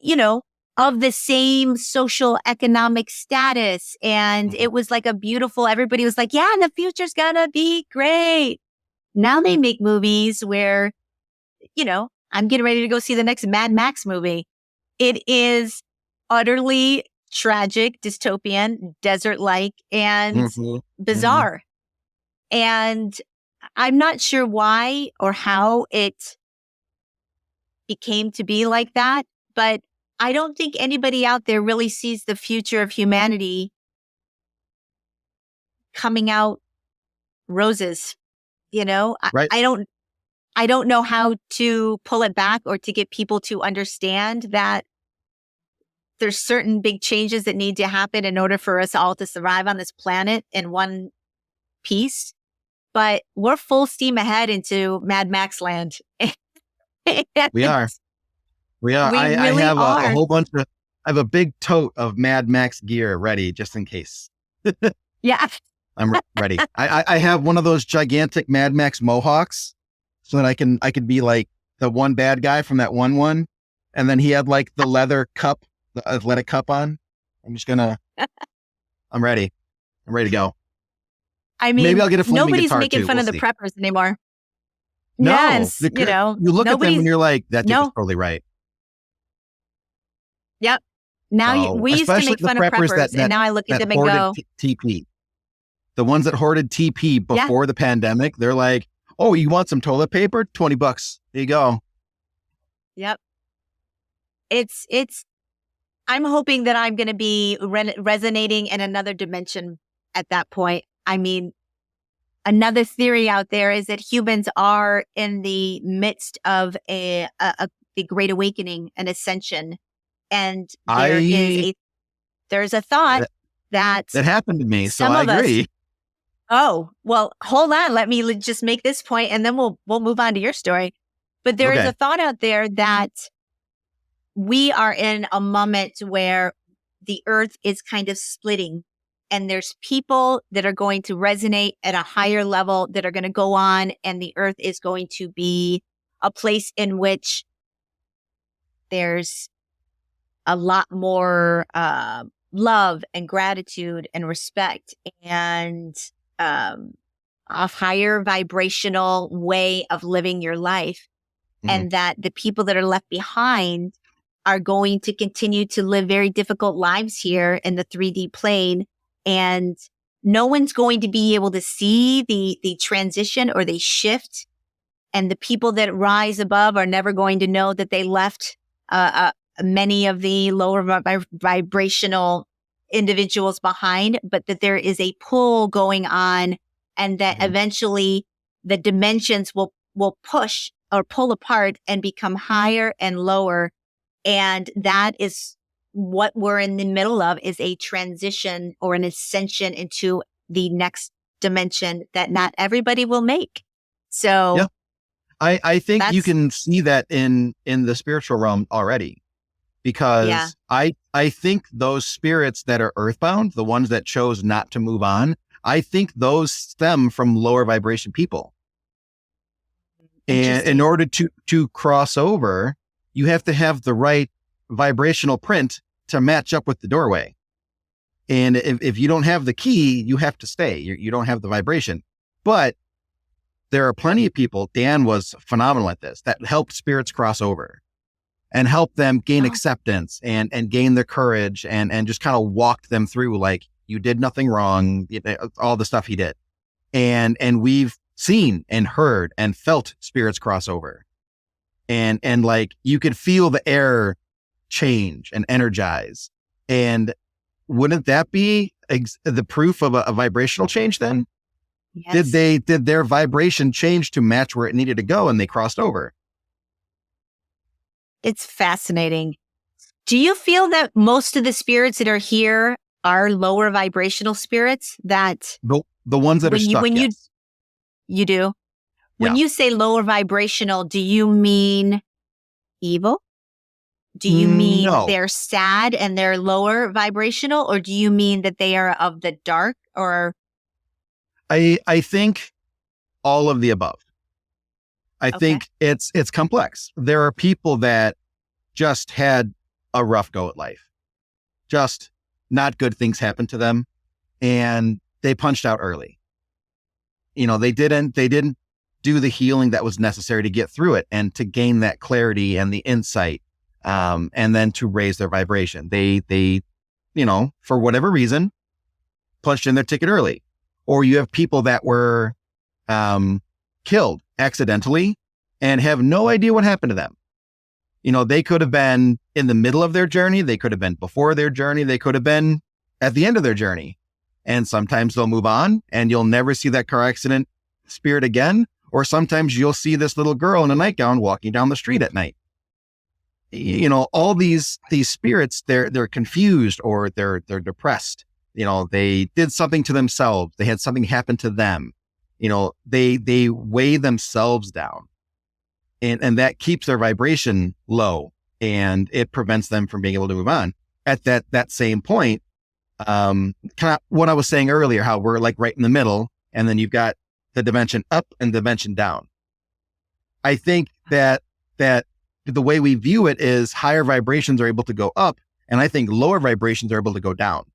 of the same social economic status. And it was like everybody was like, yeah, the future's gonna be great. Now they make movies where, I'm getting ready to go see the next Mad Max movie. It is utterly tragic, dystopian, desert-like, and bizarre. And I'm not sure why or how it became to be like that, but I don't think anybody out there really sees the future of humanity coming out roses. You know, Right. I don't know how to pull it back or to get people to understand that there's certain big changes that need to happen in order for us all to survive on this planet in one piece. But we're full steam ahead into Mad Max land. We are. We are. We I really have a are. whole bunch of, I have a big tote of Mad Max gear ready just in case. Yeah. I'm ready. I have one of those gigantic Mad Max mohawks so that I could be like the one bad guy from that one. And then he had like the leather cup, the athletic cup on. I'm ready. I'm ready to go. I mean, Maybe I'll get a flaming nobody's guitar making too. fun We'll of the see. preppers anymore. No, Yes, you look at them and you're like, that dude is no. totally right. Yep. Now So, we used to especially make the fun of preppers preppers, and now I look at them and hoarded go, TP. The ones that hoarded TP before the pandemic, they're like, oh, you want some toilet paper? $20. There you go. yep. It's, I'm hoping that I'm going to be resonating in another dimension at that point. I mean, another theory out there is that humans are in the midst of the Great Awakening, an ascension. And there's a thought that happened to me. So some I of us, agree. oh, well, hold on. Let me just make this point and then we'll move on to your story. But there is a thought out there that we are in a moment where the earth is kind of splitting, and there's people that are going to resonate at a higher level that are going to go on, and the earth is going to be a place in which there's a lot more love and gratitude and respect and a higher vibrational way of living your life. And that the people that are left behind are going to continue to live very difficult lives here in the 3D plane. And no one's going to be able to see the transition or the shift. And the people that rise above are never going to know that they left many of the lower vibrational individuals behind, but that there is a pull going on, and that eventually the dimensions will push or pull apart and become higher and lower. And that is what we're in the middle of, is a transition or an ascension into the next dimension that not everybody will make. So yeah. I think you can see that in the spiritual realm already, because I think those spirits that are earthbound, the ones that chose not to move on, I think those stem from lower vibration people. And in order to cross over, you have to have the right vibrational print to match up with the doorway. And if you don't have the key, you have to stay. You don't have the vibration. But there are plenty of people, Dan was phenomenal at this, that helped spirits cross over and helped them gain acceptance and gain their courage and just kind of walked them through, like, you did nothing wrong, all the stuff he did. And we've seen and heard and felt spirits cross over. And like, you could feel the air change and energize. And wouldn't that be the proof of a vibrational change then? Yes. Did their vibration change to match where it needed to go and they crossed over? It's fascinating. Do you feel that most of the spirits that are here are lower vibrational spirits? That the ones that are stuck, yes. You do? When you say lower vibrational, do you mean evil? Do you mean they're sad and they're lower vibrational? Or do you mean that they are of the dark? Or I think all of the above. I think it's complex. There are people that just had a rough go at life. Just not good things happened to them, and they punched out early. They didn't do the healing that was necessary to get through it and to gain that clarity and the insight, and then to raise their vibration. They for whatever reason, punched in their ticket early. Or you have people that were killed accidentally and have no idea what happened to them. They could have been in the middle of their journey. They could have been before their journey. They could have been at the end of their journey. And sometimes they'll move on and you'll never see that car accident spirit again. Or sometimes you'll see this little girl in a nightgown walking down the street at night. All these spirits, they're confused or they're depressed. They did something to themselves. They had something happen to them. They weigh themselves down. And that keeps their vibration low and it prevents them from being able to move on. At that same point, kind of what I was saying earlier, how we're like right in the middle, and then you've got the dimension up and dimension down. I think that the way we view it is higher vibrations are able to go up, and I think lower vibrations are able to go down.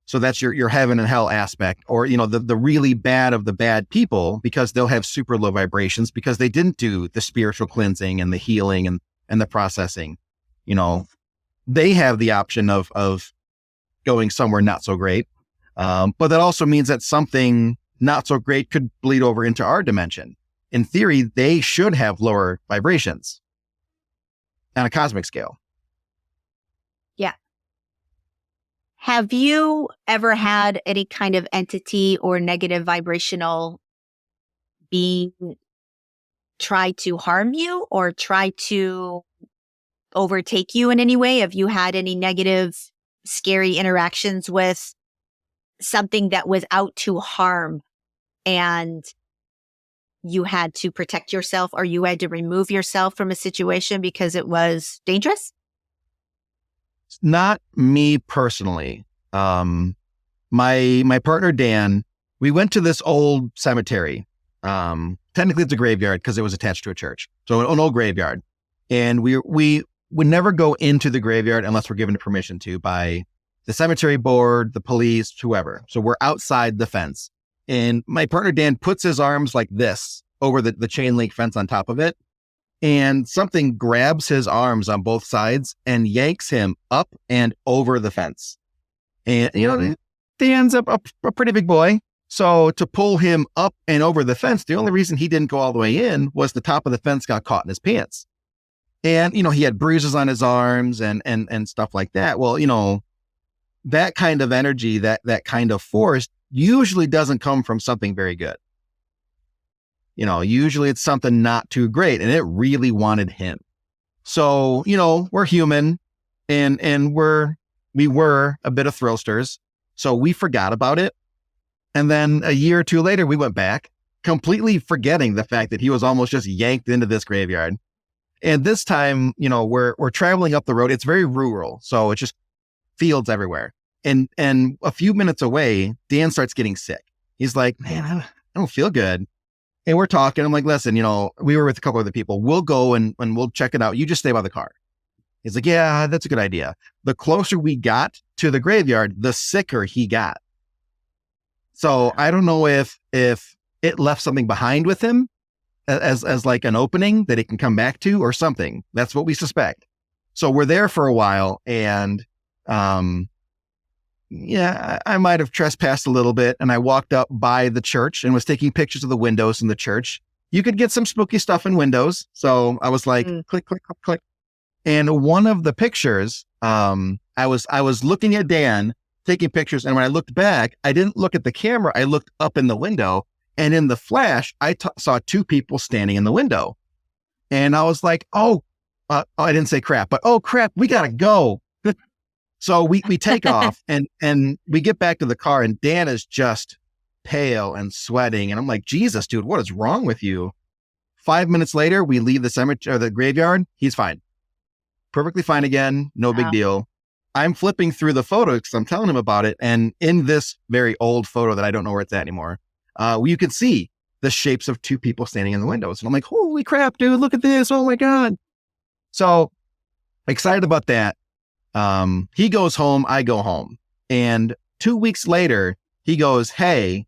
So that's your heaven and hell aspect, or, the really bad of the bad people, because they'll have super low vibrations because they didn't do the spiritual cleansing and the healing and the processing. They have the option of going somewhere not so great. But that also means that something not so great could bleed over into our dimension. In theory, they should have lower vibrations on a cosmic scale. Yeah. Have you ever had any kind of entity or negative vibrational being try to harm you or try to overtake you in any way? Have you had any negative, scary interactions with something that was out to harm and you had to protect yourself or you had to remove yourself from a situation because it was dangerous? Not me personally. My partner, Dan, we went to this old cemetery. Technically it's a graveyard because it was attached to a church. So an old graveyard. And we would never go into the graveyard unless we're given permission to by the cemetery board, the police, whoever. So we're outside the fence. And my partner, Dan, puts his arms like this over the chain link fence on top of it. And something grabs his arms on both sides and yanks him up and over the fence. And, Dan's a pretty big boy. So to pull him up and over the fence, the only reason he didn't go all the way in was the top of the fence got caught in his pants. And, he had bruises on his arms and stuff like that. Well, that kind of energy, that kind of force usually doesn't come from something very good. Usually it's something not too great, and it really wanted him. So, we're human and we were a bit of thrillsters. So we forgot about it. And then a year or two later, we went back, completely forgetting the fact that he was almost just yanked into this graveyard. And this time, we're traveling up the road. It's very rural. So it's just fields everywhere. And a few minutes away, Dan starts getting sick. He's like, man, I don't feel good. And we're talking. I'm like, listen, we were with a couple other people. We'll go and we'll check it out. You just stay by the car. He's like, yeah, that's a good idea. The closer we got to the graveyard, the sicker he got. So I don't know if it left something behind with him as like an opening that it can come back to or something. That's what we suspect. So we're there for a while and, yeah, I might have trespassed a little bit and I walked up by the church and was taking pictures of the windows in the church. You could get some spooky stuff in windows. So I was like, click, click, click, click. And one of the pictures, I was looking at Dan taking pictures. And when I looked back, I didn't look at the camera. I looked up in the window and in the flash, I saw two people standing in the window. And I was like, I didn't say crap, but oh crap, we got to go. So we take off and we get back to the car and Dan is just pale and sweating. And I'm like, Jesus, dude, what is wrong with you? 5 minutes later, we leave the cemetery or the graveyard. He's fine. Perfectly fine again. No big deal. I'm flipping through the photos because I'm telling him about it. And in this very old photo that I don't know where it's at anymore, you can see the shapes of two people standing in the windows. And I'm like, holy crap, dude, look at this. Oh my God. So excited about that. He goes home, I go home. And 2 weeks later, he goes, hey,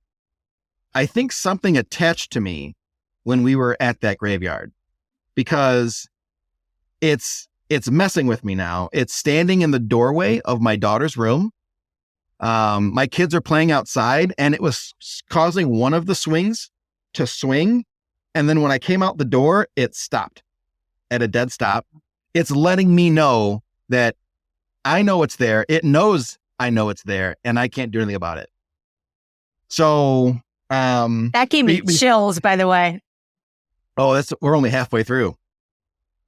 I think something attached to me when we were at that graveyard because it's It's messing with me now. It's standing in the doorway of my daughter's room. My kids are playing outside, and it was causing one of the swings to swing. And then when I came out the door, it stopped at a dead stop. It's letting me know that I know it's there. It knows I know it's there, and I can't do anything about it. So, that gave me chills, by the way. Oh, we're only halfway through.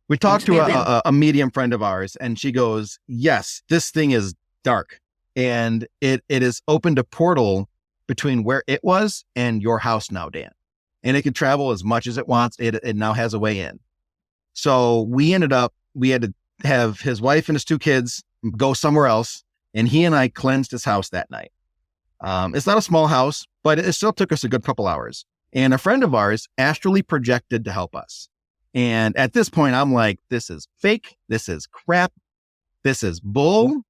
We talked to a medium friend of ours, and she goes, yes, this thing is dark, and it is opened a portal between where it was and your house now, Dan. And it can travel as much as it wants. It now has a way in. So we had to have his wife and his 2 kids go somewhere else, and he and I cleansed his house that night. It's not a small house, but it still took us a good couple hours. And a friend of ours astrally projected to help us. And at this point, I'm like, this is fake. This is crap. This is bull.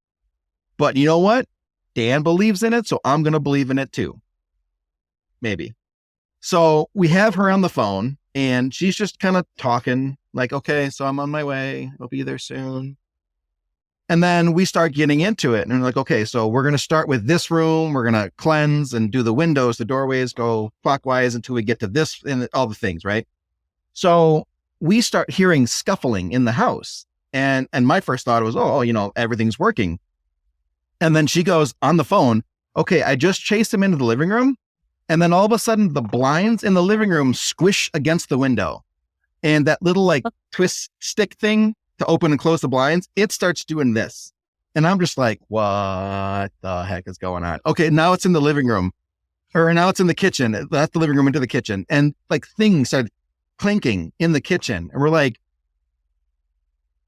But you know what? Dan believes in it, so I'm going to believe in it too. Maybe. So we have her on the phone, and she's just kind of talking like, okay, so I'm on my way. I'll be there soon. And then we start getting into it, and we're like, okay, so we're going to start with this room. We're going to cleanse and do the windows, the doorways, go clockwise until we get to this and all the things, right? So we start hearing scuffling in the house. And my first thought was, everything's working. And then she goes on the phone, okay, I just chased him into the living room. And then all of a sudden the blinds in the living room squish against the window. And that little twist stick thing to open and close the blinds, it starts doing this. And I'm just like, what the heck is going on? Okay, now it's in the living room, or now it's in the kitchen. That's the living room into the kitchen. And things start clinking in the kitchen. And we're like,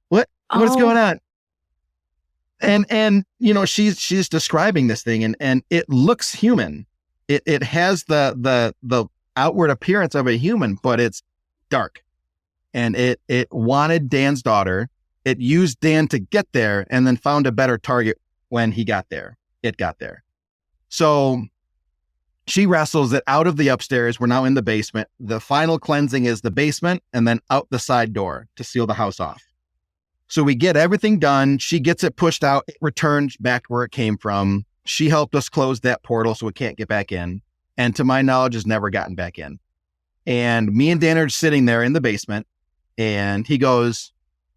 what is going on? And she's describing this thing, and it looks human. It has the outward appearance of a human, but it's dark. And it wanted Dan's daughter. It used Dan to get there, and then found a better target when he got there. It got there. So she wrestles it out of the upstairs. We're now in the basement. The final cleansing is the basement, and then out the side door to seal the house off. So we get everything done. She gets it pushed out. It returns back where it came from. She helped us close that portal so it can't get back in. And to my knowledge, has never gotten back in. And me and Dan are sitting there in the basement. And he goes,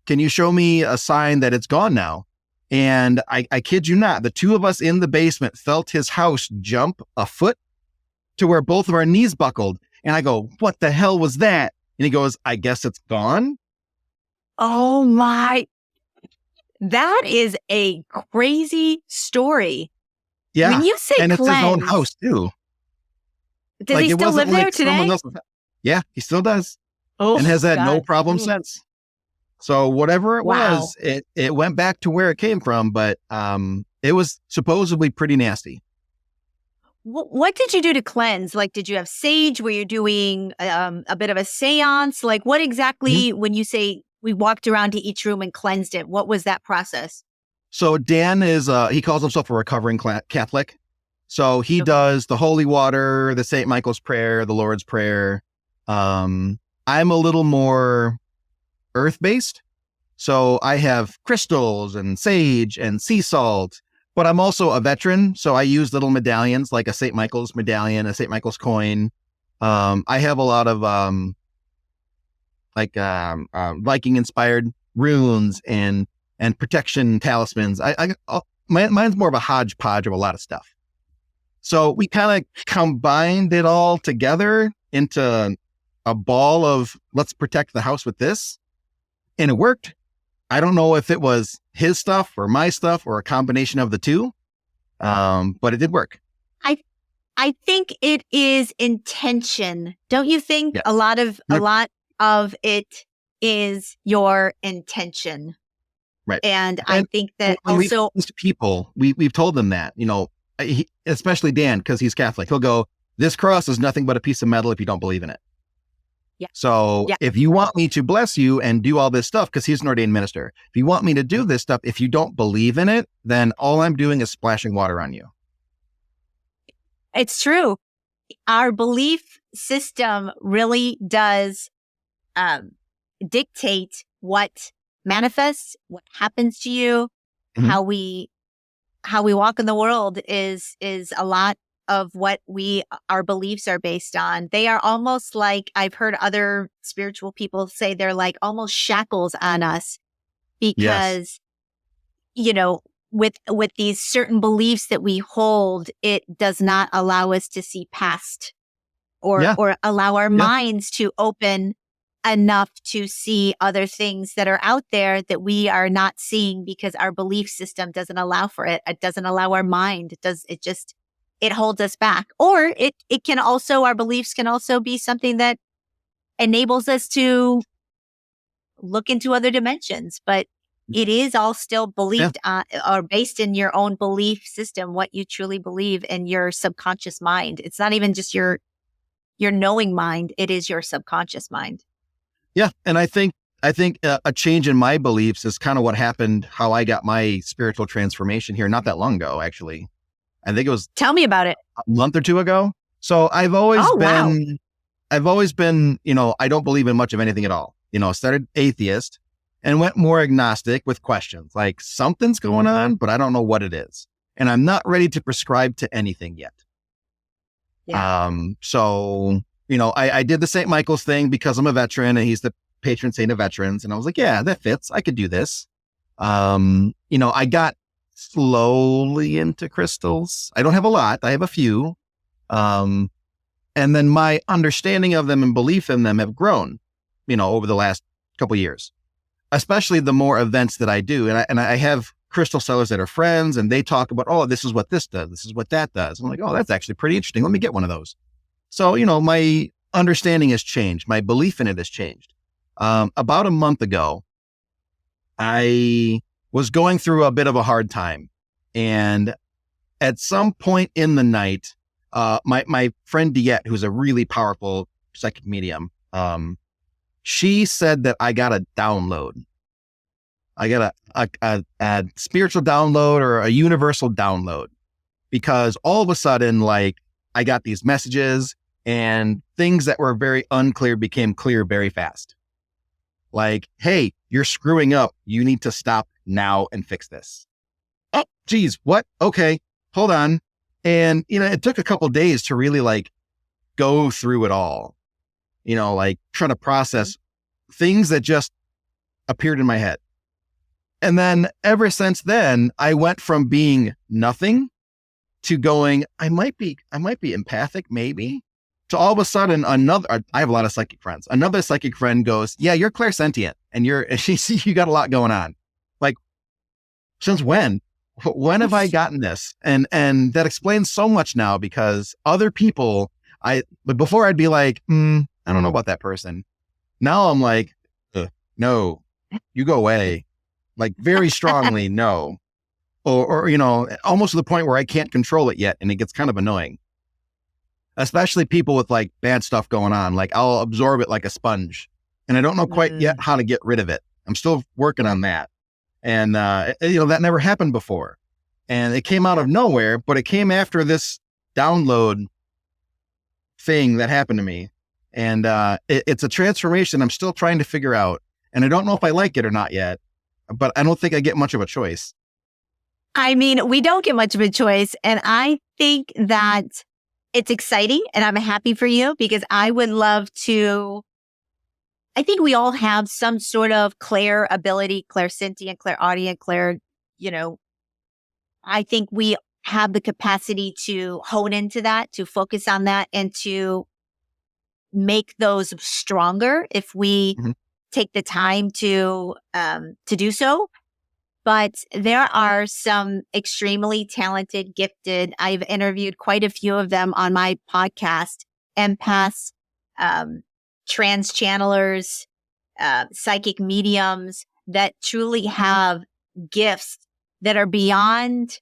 can you show me a sign that it's gone now? And I kid you not, the 2 of us in the basement felt his house jump a foot to where both of our knees buckled. And I go, what the hell was that? And he goes, I guess it's gone. Oh my, that is a crazy story. Yeah. When you say and cleanse, it's his own house too. Does he still live there today? Yeah, he still does. Oh, and has had no problem since. So whatever it was, it went back to where it came from, but it was supposedly pretty nasty. What did you do to cleanse? Did you have sage? Were you doing a bit of a seance? What exactly, when you say we walked around to each room and cleansed it, what was that process? So Dan he calls himself a recovering Catholic. So he does the holy water, the St. Michael's prayer, the Lord's prayer. I'm a little more earth-based. So I have crystals and sage and sea salt, but I'm also a veteran. So I use little medallions like a St. Michael's medallion, a St. Michael's coin. I have a lot of Viking-inspired runes and protection talismans. Mine's more of a hodgepodge of a lot of stuff. So we kind of combined it all together into a ball of let's protect the house with this. And it worked. I don't know if it was his stuff or my stuff or a combination of the two, but it did work. I think it is intention. Don't you think? Yes. A lot of it is your intention. Right. And I think that also we've told them that, especially Dan, because he's Catholic, he'll go, this cross is nothing but a piece of metal if you don't believe in it. Yeah. So if you want me to bless you and do all this stuff, because he's an ordained minister, if you want me to do this stuff, if you don't believe in it, then all I'm doing is splashing water on you. It's true. Our belief system really does dictate what manifests, what happens to you, Mhm. how we walk in the world is a lot of what our beliefs are based on. They are almost like, I've heard other spiritual people say, they're like almost shackles on us Yes. because, you know, with these certain beliefs that we hold, it does not allow us to see past Yeah. or allow our Yeah. minds to open enough to see other things that are out there that we are not seeing because our belief system doesn't allow for it. It doesn't allow our mind. It holds us back. Or it can also, our beliefs can also be something that enables us to look into other dimensions. But it is all still Yeah. believed or based in your own belief system, what you truly believe in your subconscious mind. It's not even just your knowing mind. It is your subconscious mind. Yeah. And I think a change in my beliefs is kind of what happened, how I got my spiritual transformation here not that long ago, actually. I think it was Tell me about it. a month or two ago. So Oh, wow. I've always been, I don't believe in much of anything at all. Started atheist and went more agnostic with questions like something's going on, but I don't know what it is. And I'm not ready to prescribe to anything yet. Yeah. So, I did the St. Michael's thing because I'm a veteran and he's the patron saint of veterans. And I was like, yeah, that fits. I could do this. I got slowly into crystals. I don't have a lot. I have a few. And then my understanding of them and belief in them have grown, over the last couple of years, especially the more events that I do. And I have crystal sellers that are friends and they talk about, oh, this is what this does. This is what that does. I'm like, oh, that's actually pretty interesting. Let me get one of those. So, my understanding has changed. My belief in it has changed. About a month ago, I was going through a bit of a hard time. And at some point in the night, my friend Diette, who's a really powerful psychic medium, she said that I got a download. I got a spiritual download or a universal download because all of a sudden, like I got these messages and things that were very unclear became clear very fast. Like, hey, you're screwing up. You need to stop now and fix this. Oh, geez, what? Okay, hold on. And, it took a couple days to really like go through it all, like trying to process things that just appeared in my head. And then ever since then, I went from being nothing to going, I might be empathic, maybe, to all of a sudden I have a lot of psychic friends. Another psychic friend goes, yeah, you're clairsentient and you got a lot going on. Like, since when? When have I gotten this? And that explains so much now because other people, but before I'd be like, I don't know about that person. Now I'm like, no, you go away. Like very strongly, no. Or, almost to the point where I can't control it yet. And it gets kind of annoying, especially people with like bad stuff going on. Like I'll absorb it like a sponge and I don't know quite yet how to get rid of it. I'm still working on that. And, that never happened before. And it came out of nowhere, but it came after this download thing that happened to me. And it's a transformation I'm still trying to figure out. And I don't know if I like it or not yet, but I don't think I get much of a choice. I mean, we don't get much of a choice. And I think that it's exciting and I'm happy for you because I would love to. I think we all have some sort of clair ability, clairsentient, clairaudient, I think we have the capacity to hone into that, to focus on that, and to make those stronger if we take the time to do so. But there are some extremely talented, gifted. I've interviewed quite a few of them on my podcast, empaths, trans channelers, psychic mediums that truly have gifts that are beyond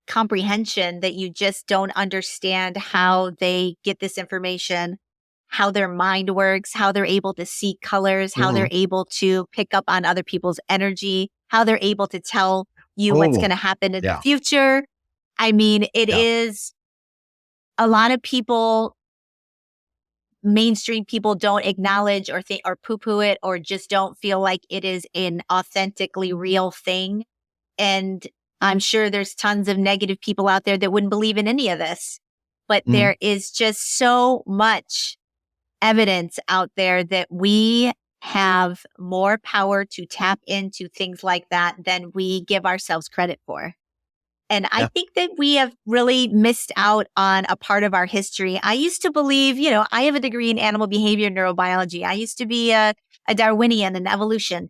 comprehension, that you just don't understand how they get this information, how their mind works, how they're able to see colors, how they're able to pick up on other people's energy, how they're able to tell you what's going to happen in the future. I mean, it is a lot of people mainstream people don't acknowledge or think or poo-poo it, or just don't feel like it is an authentically real thing. And I'm sure there's tons of negative people out there that wouldn't believe in any of this, but Mhm. there is just so much evidence out there that we have more power to tap into things like that than we give ourselves credit for. And I Yeah. think that we have really missed out on a part of our history. I used to believe, I have a degree in animal behavior neurobiology. I used to be a Darwinian in evolution.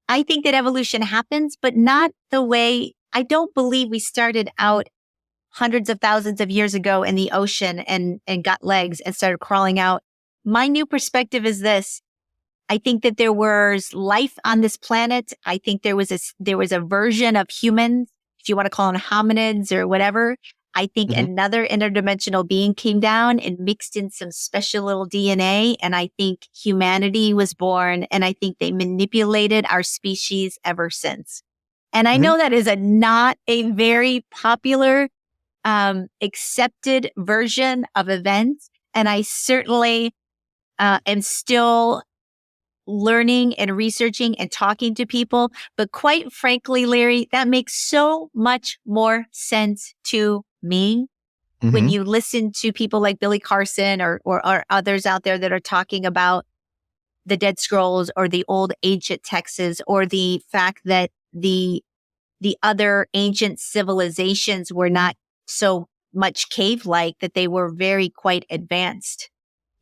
I think that evolution happens, but not the way. I don't believe we started out hundreds of thousands of years ago in the ocean and got legs and started crawling out. My new perspective is this. I think that there was life on this planet. I think there was a version of humans, if you want to call them hominids or whatever. I think Mhm. another interdimensional being came down and mixed in some special little DNA. And I think humanity was born, and I think they manipulated our species ever since. And I Mhm. know that is not a very popular, accepted version of events. And I certainly am still learning and researching and talking to people. But quite frankly, Larry, that makes so much more sense to me when Mhm. you listen to people like Billy Carson or others out there that are talking about the Dead Scrolls or the old ancient texts, or the fact that the other ancient civilizations were not so much cave-like, that they were very quite advanced.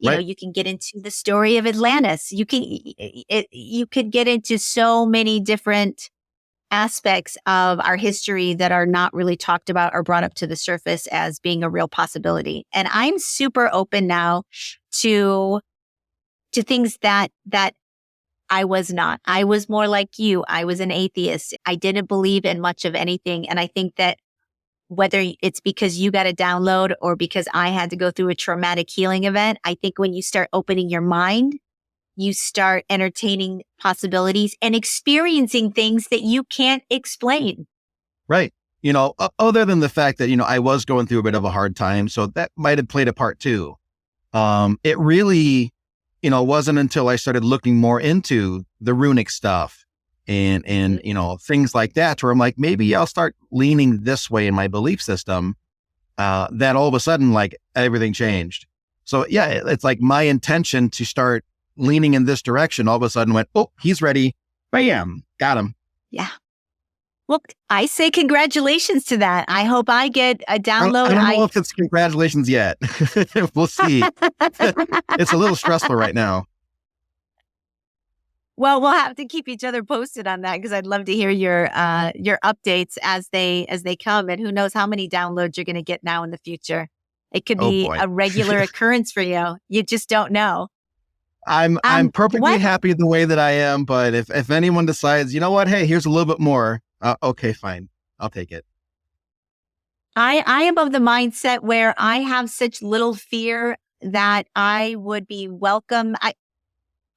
Right. You can get into the story of Atlantis. You could get into so many different aspects of our history that are not really talked about or brought up to the surface as being a real possibility. And I'm super open now to things that I was not. I was more like you. I was an atheist. I didn't believe in much of anything. And I think that whether it's because you got a download or because I had to go through a traumatic healing event, I think when you start opening your mind, you start entertaining possibilities and experiencing things that you can't explain. Right. Other than the fact that, I was going through a bit of a hard time, so that might have played a part too. It really, wasn't until I started looking more into the runic stuff and, things like that, where I'm like, maybe I'll start leaning this way in my belief system, that all of a sudden, like, everything changed. So yeah, it's like my intention to start leaning in this direction all of a sudden went, oh, he's ready. Bam, got him. Yeah. Well, I say congratulations to that. I hope I get a download. I don't know if it's congratulations yet. We'll see. It's a little stressful right now. Well, we'll have to keep each other posted on that, because I'd love to hear your updates as they come, and who knows how many downloads you're going to get now in the future. It could Oh be boy. a regular occurrence for you. You just don't know. I'm perfectly What happy the way that I am, but if anyone decides, you know what, hey, here's a little bit more, okay, fine, I'll take it. I am of the mindset where I have such little fear that I would be welcome.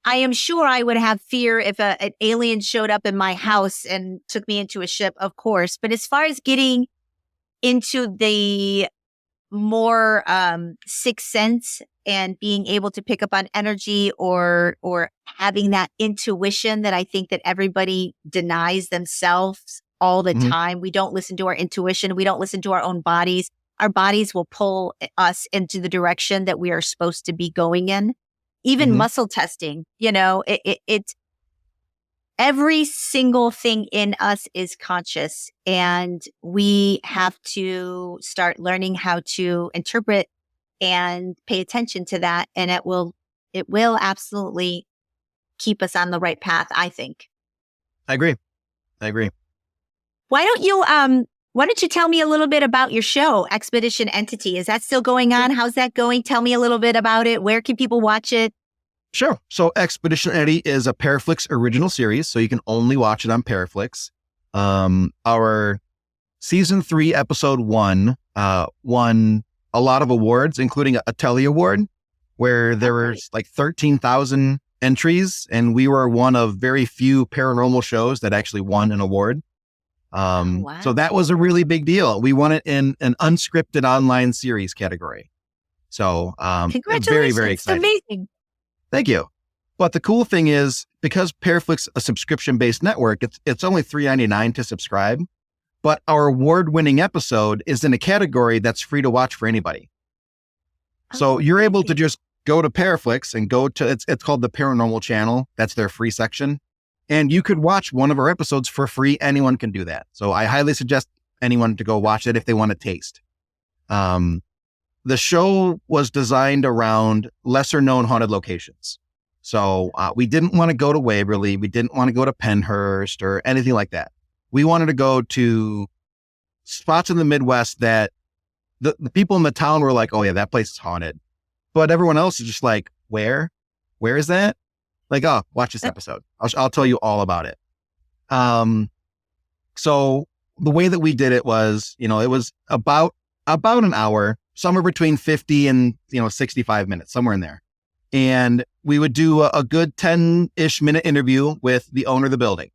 I am sure I would have fear if an alien showed up in my house and took me into a ship, of course. But as far as getting into the more sixth sense and being able to pick up on energy, or having that intuition that I think that everybody denies themselves all the Mhm. time. We don't listen to our intuition. We don't listen to our own bodies. Our bodies will pull us into the direction that we are supposed to be going in. Even Mhm. muscle testing, it's every single thing in us is conscious, and we have to start learning how to interpret and pay attention to that. And it will absolutely keep us on the right path, I think. I agree. Why don't you tell me a little bit about your show, Expedition Entity? Is that still going on? How's that going? Tell me a little bit about it. Where can people watch it? Sure. So Expedition Eddie is a Paraflix original series, so you can only watch it on Paraflix. Our season 3, episode 1, won a lot of awards, including a Telly Award, where there was like 13,000 entries, and we were one of very few paranormal shows that actually won an award. Wow. So that was a really big deal. We won it in an unscripted online series category. So Congratulations. very, very It's exciting. amazing. Thank you. But the cool thing is, because Paraflix's a subscription-based network, it's only $3.99 to subscribe. But our award-winning episode is in a category that's free to watch for anybody. So you're able to just go to Paraflix and go to, it's called the Paranormal channel. That's their free section. And you could watch one of our episodes for free. Anyone can do that. So I highly suggest anyone to go watch it if they want a taste. The show was designed around lesser known haunted locations. So we didn't want to go to Waverly. We didn't want to go to Pennhurst or anything like that. We wanted to go to spots in the Midwest that the people in the town were like, oh yeah, that place is haunted. But everyone else is just like, where is that? Like, oh, watch this episode. I'll tell you all about it. So the way that we did it was, it was about an hour, somewhere between 50 and, 65 minutes, somewhere in there. And we would do a good 10-ish minute interview with the owner of the building.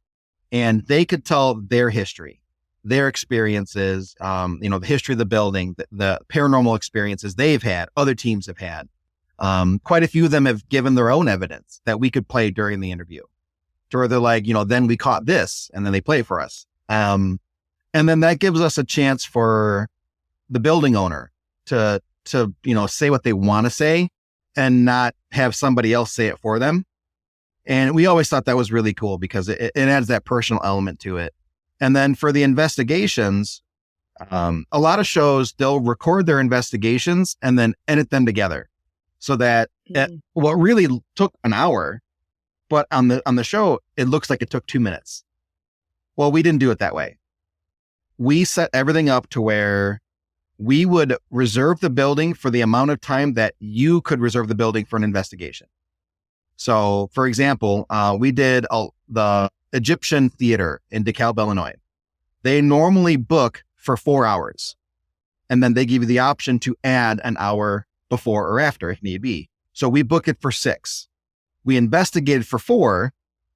And they could tell their history, their experiences, the history of the building, the paranormal experiences they've had, other teams have had. Quite a few of them have given their own evidence that we could play during the interview. To where they're like, then we caught this, and then they play for us. And then that gives us a chance for the building owner to say what they want to say and not have somebody else say it for them. And we always thought that was really cool because it adds that personal element to it. And then for the investigations, a lot of shows, they'll record their investigations and then edit them together so that what really took an hour, but on the show, it looks like it took 2 minutes. Well, we didn't do it that way. We set everything up to where we would reserve the building for the amount of time that you could reserve the building for an investigation. So, for example, we did the Egyptian Theater in DeKalb, Illinois. They normally book for 4 hours, and then they give you the option to add an hour before or after if need be. So we book it for 6. We investigated for 4,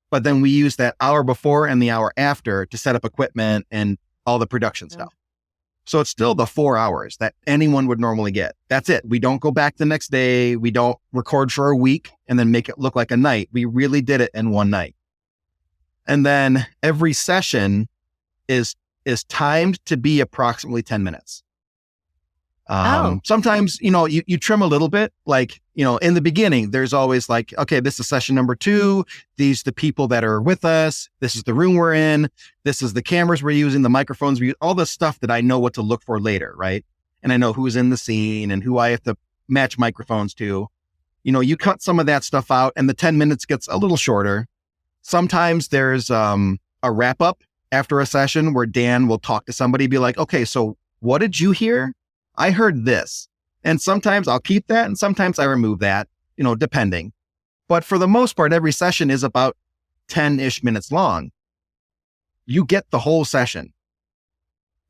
but then we use that hour before and the hour after to set up equipment and all the production stuff. So it's still the 4 hours that anyone would normally get. That's it. We don't go back the next day. We don't record for a week and then make it look like a night. We really did it in one night. And then every session is timed to be approximately 10 minutes. Sometimes, you trim a little bit, like, in the beginning, there's always like, okay, this is session number 2. These are the people that are with us. This is the room we're in. This is the cameras we're using, the microphones, all the stuff that I know what to look for later. Right. And I know who's in the scene and who I have to match microphones to. You cut some of that stuff out and the 10 minutes gets a little shorter. Sometimes there's a wrap up after a session where Dan will talk to somebody, be like, okay, so what did you hear? I heard this. And sometimes I'll keep that and sometimes I remove that, depending. But for the most part, every session is about 10-ish minutes long. You get the whole session.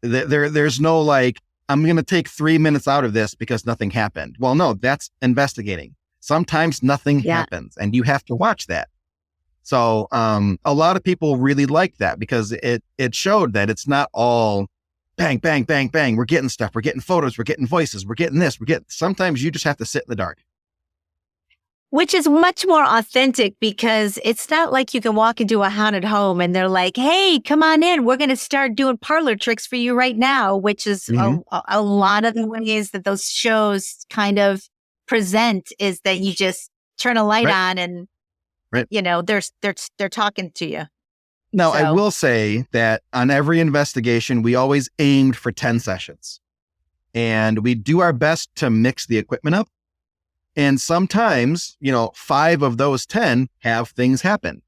There's no like, I'm going to take 3 minutes out of this because nothing happened. Well, no, that's investigating. Sometimes nothing happens and you have to watch that. So a lot of people really like that because it showed that it's not all bang, bang, bang, bang. We're getting stuff. We're getting photos. We're getting voices. We're getting this. Sometimes you just have to sit in the dark. Which is much more authentic because it's not like you can walk into a haunted home and they're like, hey, come on in. We're going to start doing parlor tricks for you right now, which is a lot of the ways that those shows kind of present is that you just turn a light on and, they're talking to you. Now, I will say that on every investigation, we always aimed for 10 sessions. And we do our best to mix the equipment up. And sometimes, 5 of those 10 have things happen.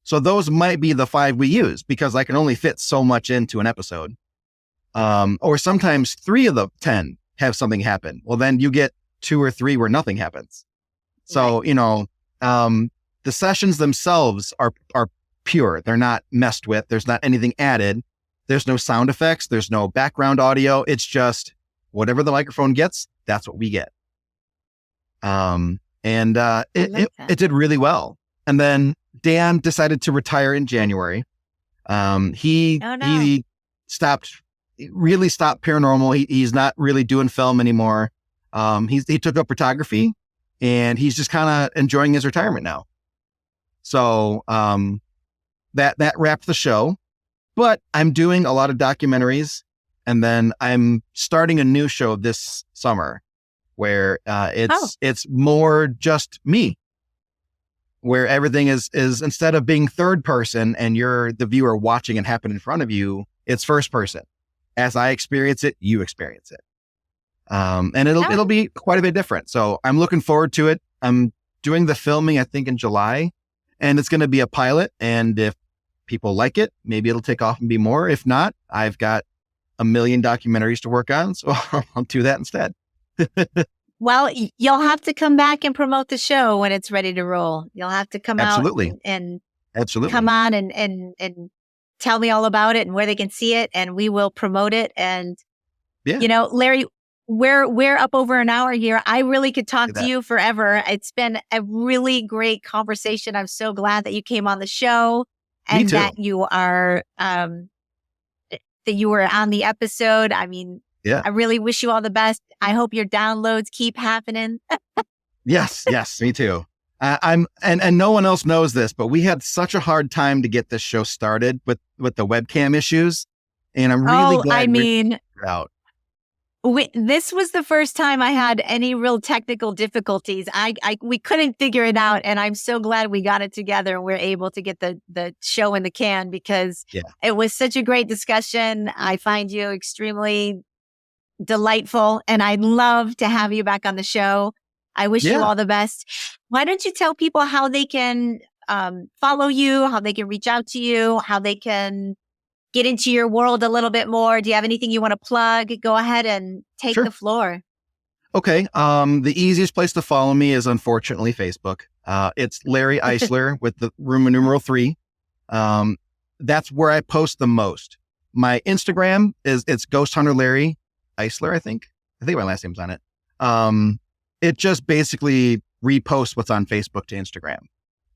So those might be the 5 we use because I can only fit so much into an episode. Or sometimes 3 of the 10 have something happen. Well, then you get 2 or 3 where nothing happens. So, the sessions themselves are pure. They're not messed with. There's not anything added. There's no sound effects. There's no background audio. It's just whatever the microphone gets, that's what we get. It did really well. And then Dan decided to retire in January. He stopped paranormal. He's not really doing film anymore. He took up photography, and he's just kind of enjoying his retirement now. So that wrapped the show. But I'm doing a lot of documentaries, and then I'm starting a new show this summer where it's more just me, where everything is instead of being third person and you're the viewer watching it happen in front of you, it's first person. As I experience it, you experience it. And it'll be quite a bit different. So I'm looking forward to it. I'm doing the filming, I think, in July, and it's going to be a pilot. And if people like it, maybe it'll take off and be more. If not, I've got a million documentaries to work on, so I'll do that instead. Well, you'll have to come back and promote the show when it's ready to roll. You'll have to come out and come on and tell me all about it and where they can see it, and we will promote it. And Larry, we're up over an hour here. I really could talk to you forever. It's been a really great conversation. I'm so glad that you came on the show and that you are that you were on the episode. I mean, I really wish you all the best. I hope your downloads keep happening. Yes, me too. And no one else knows this, but we had such a hard time to get this show started with the webcam issues, and I'm really glad we figured it out. This was the first time I had any real technical difficulties. We couldn't figure it out, and I'm so glad we got it together and we're able to get the show in the can, because it was such a great discussion. I find you extremely delightful, and I'd love to have you back on the show. I wish you all the best. Why don't you tell people how they can follow you, how they can reach out to you, how they can get into your world a little bit more? Do you have anything you want to plug? Go ahead and take the floor. Okay. The easiest place to follow me is unfortunately Facebook. It's Larry Eissler with the Roman numeral 3. That's where I post the most. My Instagram it's Ghost Hunter Larry Eissler, I think my last name's on it. It just basically reposts what's on Facebook to Instagram.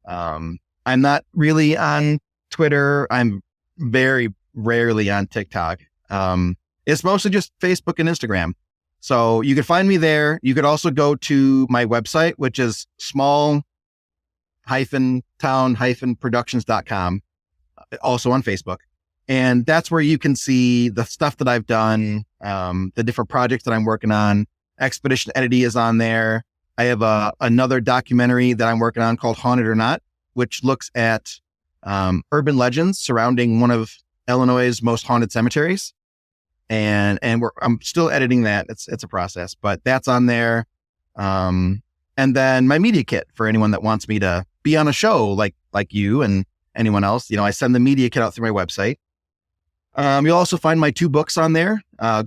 I'm not really on Twitter. I'm very rarely on TikTok. It's mostly just Facebook and Instagram. So you can find me there. You could also go to my website, which is small-town-productions.com, also on Facebook. And that's where you can see the stuff that I've done, the different projects that I'm working on. Expedition Entity is on there. I have another documentary that I'm working on called Haunted or Not, which looks at urban legends surrounding one of Illinois' most haunted cemeteries. And I'm still editing that. It's a process, but that's on there. And then my media kit for anyone that wants me to be on a show like you and anyone else. I send the media kit out through my website. You'll also find my 2 books on there.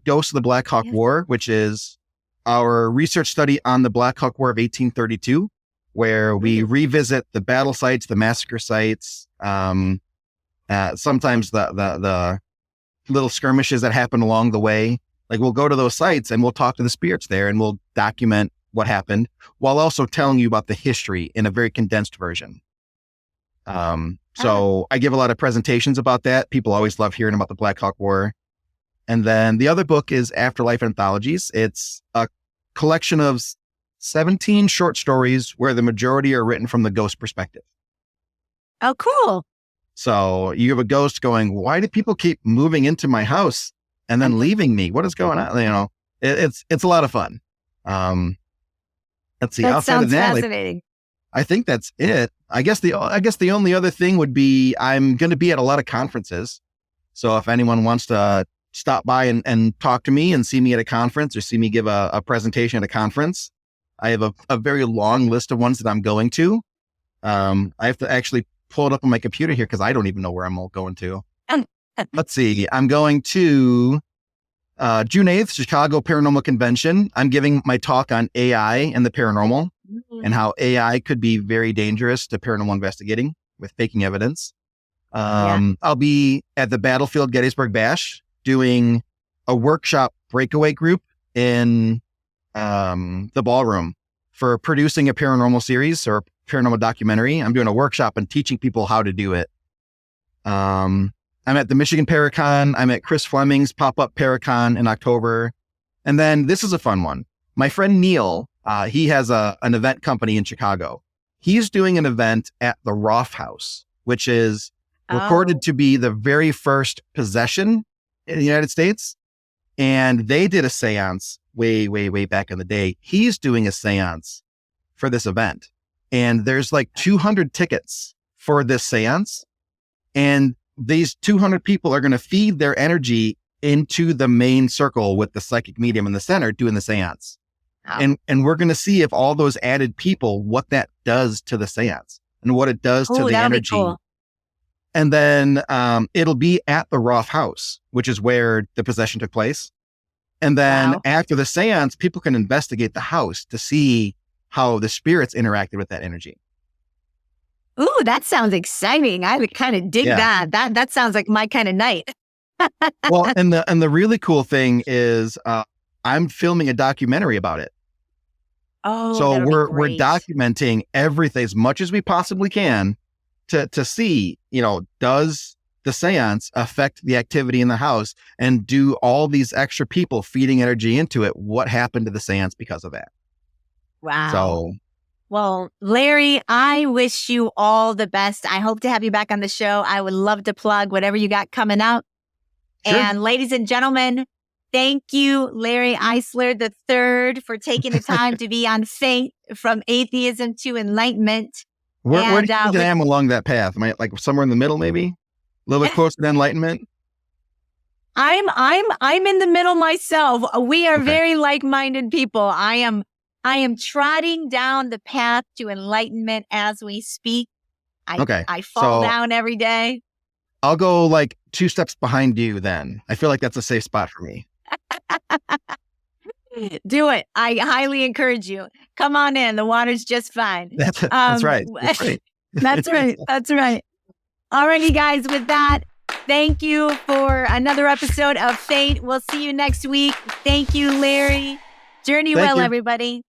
Ghosts of the Black Hawk War, which is our research study on the Black Hawk War of 1832, where we revisit the battle sites, the massacre sites, sometimes the little skirmishes that happen along the way. Like, we'll go to those sites and we'll talk to the spirits there and we'll document what happened while also telling you about the history in a very condensed version. So I give a lot of presentations about that. People always love hearing about the Black Hawk War. And then the other book is Afterlife Anthologies. It's a collection of 17 short stories where the majority are written from the ghost perspective. Oh, cool. So you have a ghost going, why do people keep moving into my house and then leaving me? What is going on? It's a lot of fun. Let's see. That outside sounds of that, fascinating. I think that's it. I guess the only other thing would be I'm going to be at a lot of conferences. So if anyone wants to stop by and talk to me and see me at a conference or see me give a presentation at a conference, I have a very long list of ones that I'm going to. I have to actually pull it up on my computer here because I don't even know where I'm all going to. Let's see. I'm going to June 8th, Chicago Paranormal Convention. I'm giving my talk on AI and the paranormal and how AI could be very dangerous to paranormal investigating with faking evidence. I'll be at the Battlefield Gettysburg Bash doing a workshop breakaway group in the ballroom for producing a paranormal series or paranormal documentary. I'm doing a workshop and teaching people how to do it. I'm at the Michigan Paracon. I'm at Chris Fleming's pop-up Paracon in October. And then this is a fun one. my friend Neil, he has an event company in Chicago. He's doing an event at the Roth House, which is recorded to be the very first possession in the United States. And they did a seance way, way, way back in the day. He's doing a seance for this event. And there's like 200 tickets for this seance. And these 200 people are going to feed their energy into the main circle with the psychic medium in the center doing the seance. Wow. And we're going to see if all those added people, what that does to the seance and what it does to the energy. Cool. And then it'll be at the Roth House, which is where the possession took place. And then after the seance, people can investigate the house to see how the spirits interacted with that energy. Ooh, that sounds exciting. I would kind of dig that. That sounds like my kind of night. Well, and the really cool thing is I'm filming a documentary about it. Oh, so we're documenting everything as much as we possibly can to see, does the seance affect the activity in the house, and do all these extra people feeding energy into it, what happened to the seance because of that? Wow. So, well, Larry, I wish you all the best. I hope to have you back on the show. I would love to plug whatever you got coming up. Sure. And ladies and gentlemen, thank you, Larry Eissler III, for taking the time to be on Fate from Atheism to Enlightenment. Where do you think I am along that path? Am I like somewhere in the middle, maybe? A little bit closer to Enlightenment? I'm in the middle myself. We are very like-minded people. I am trotting down the path to enlightenment as we speak. I fall down every day. I'll go like 2 steps behind you then. I feel like that's a safe spot for me. Do it. I highly encourage you. Come on in. The water's just fine. That's right. That's right. That's right. That's right. Alrighty, guys. With that, thank you for another episode of Fate. We'll see you next week. Thank you, Larry. Journey well, everybody.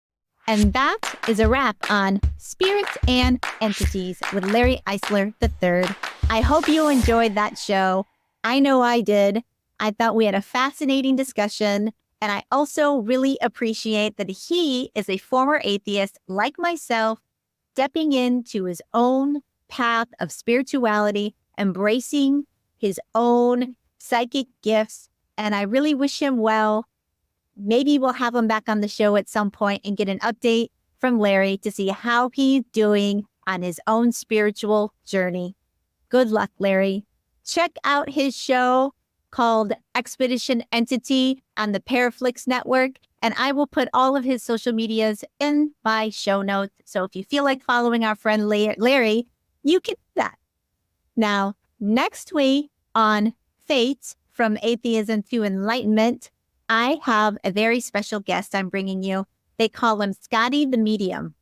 And that is a wrap on Spirits and Entities with Larry Eissler III. I hope you enjoyed that show. I know I did. I thought we had a fascinating discussion. And I also really appreciate that he is a former atheist like myself, stepping into his own path of spirituality, embracing his own psychic gifts. And I really wish him well. Maybe we'll have him back on the show at some point and get an update from Larry to see how he's doing on his own spiritual journey. Good luck, Larry. Check out his show called Expedition Entity on the Paraflix Network, and I will put all of his social medias in my show notes. So if you feel like following our friend Larry, you can do that. Now, next week on Fate from Atheism to Enlightenment, I have a very special guest I'm bringing you. They call him Scotty the Medium.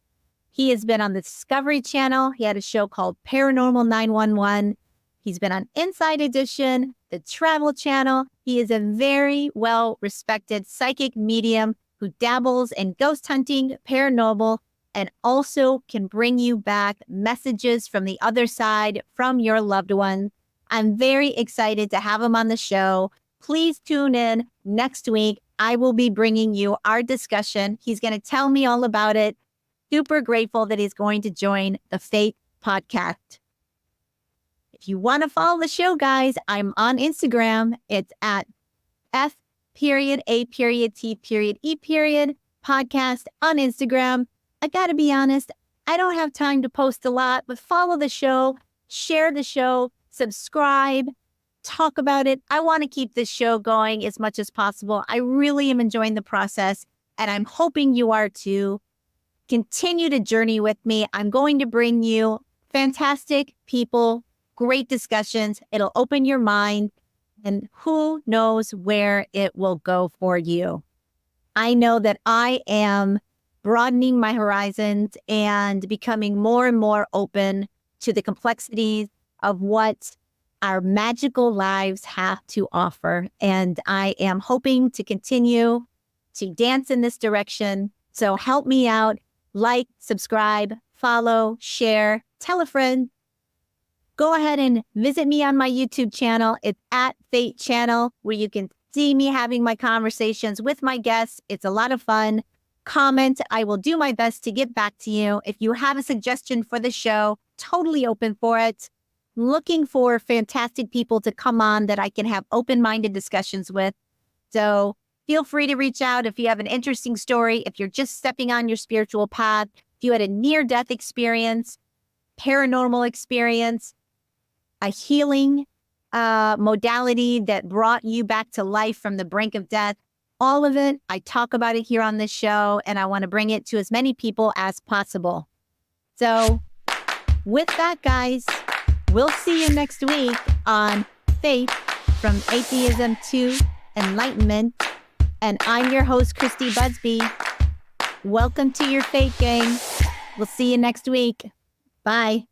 He has been on the Discovery Channel. He had a show called Paranormal 911. He's been on Inside Edition, the Travel Channel. He is a very well-respected psychic medium who dabbles in ghost hunting, paranormal, and also can bring you back messages from the other side from your loved ones. I'm very excited to have him on the show. Please tune in next week. I will be bringing you our discussion. He's going to tell me all about it. Super grateful that he's going to join the Fate podcast. If you want to follow the show, guys, I'm on Instagram. It's at F.A.T.E. podcast on Instagram. I got to be honest, I don't have time to post a lot, but follow the show, share the show, subscribe, talk about it. I want to keep this show going as much as possible. I really am enjoying the process, and I'm hoping you are too. Continue to journey with me. I'm going to bring you fantastic people, great discussions. It'll open your mind, and who knows where it will go for you. I know that I am broadening my horizons and becoming more and more open to the complexities of what our magical lives have to offer. And I am hoping to continue to dance in this direction. So help me out. Like, subscribe, follow, share, tell a friend. Go ahead and visit me on my YouTube channel. It's at Fate Channel, where you can see me having my conversations with my guests. It's a lot of fun. comment. I will do my best to get back to you. If you have a suggestion for the show, totally open for it. Looking for fantastic people to come on that I can have open-minded discussions with. So feel free to reach out if you have an interesting story, if you're just stepping on your spiritual path, if you had a near-death experience, paranormal experience, a healing modality that brought you back to life from the brink of death. All of it, I talk about it here on this show, and I want to bring it to as many people as possible. So with that, guys, we'll see you next week on Faith from Atheism to Enlightenment. And I'm your host, Christy Busby. Welcome to your Faith gang. We'll see you next week. Bye.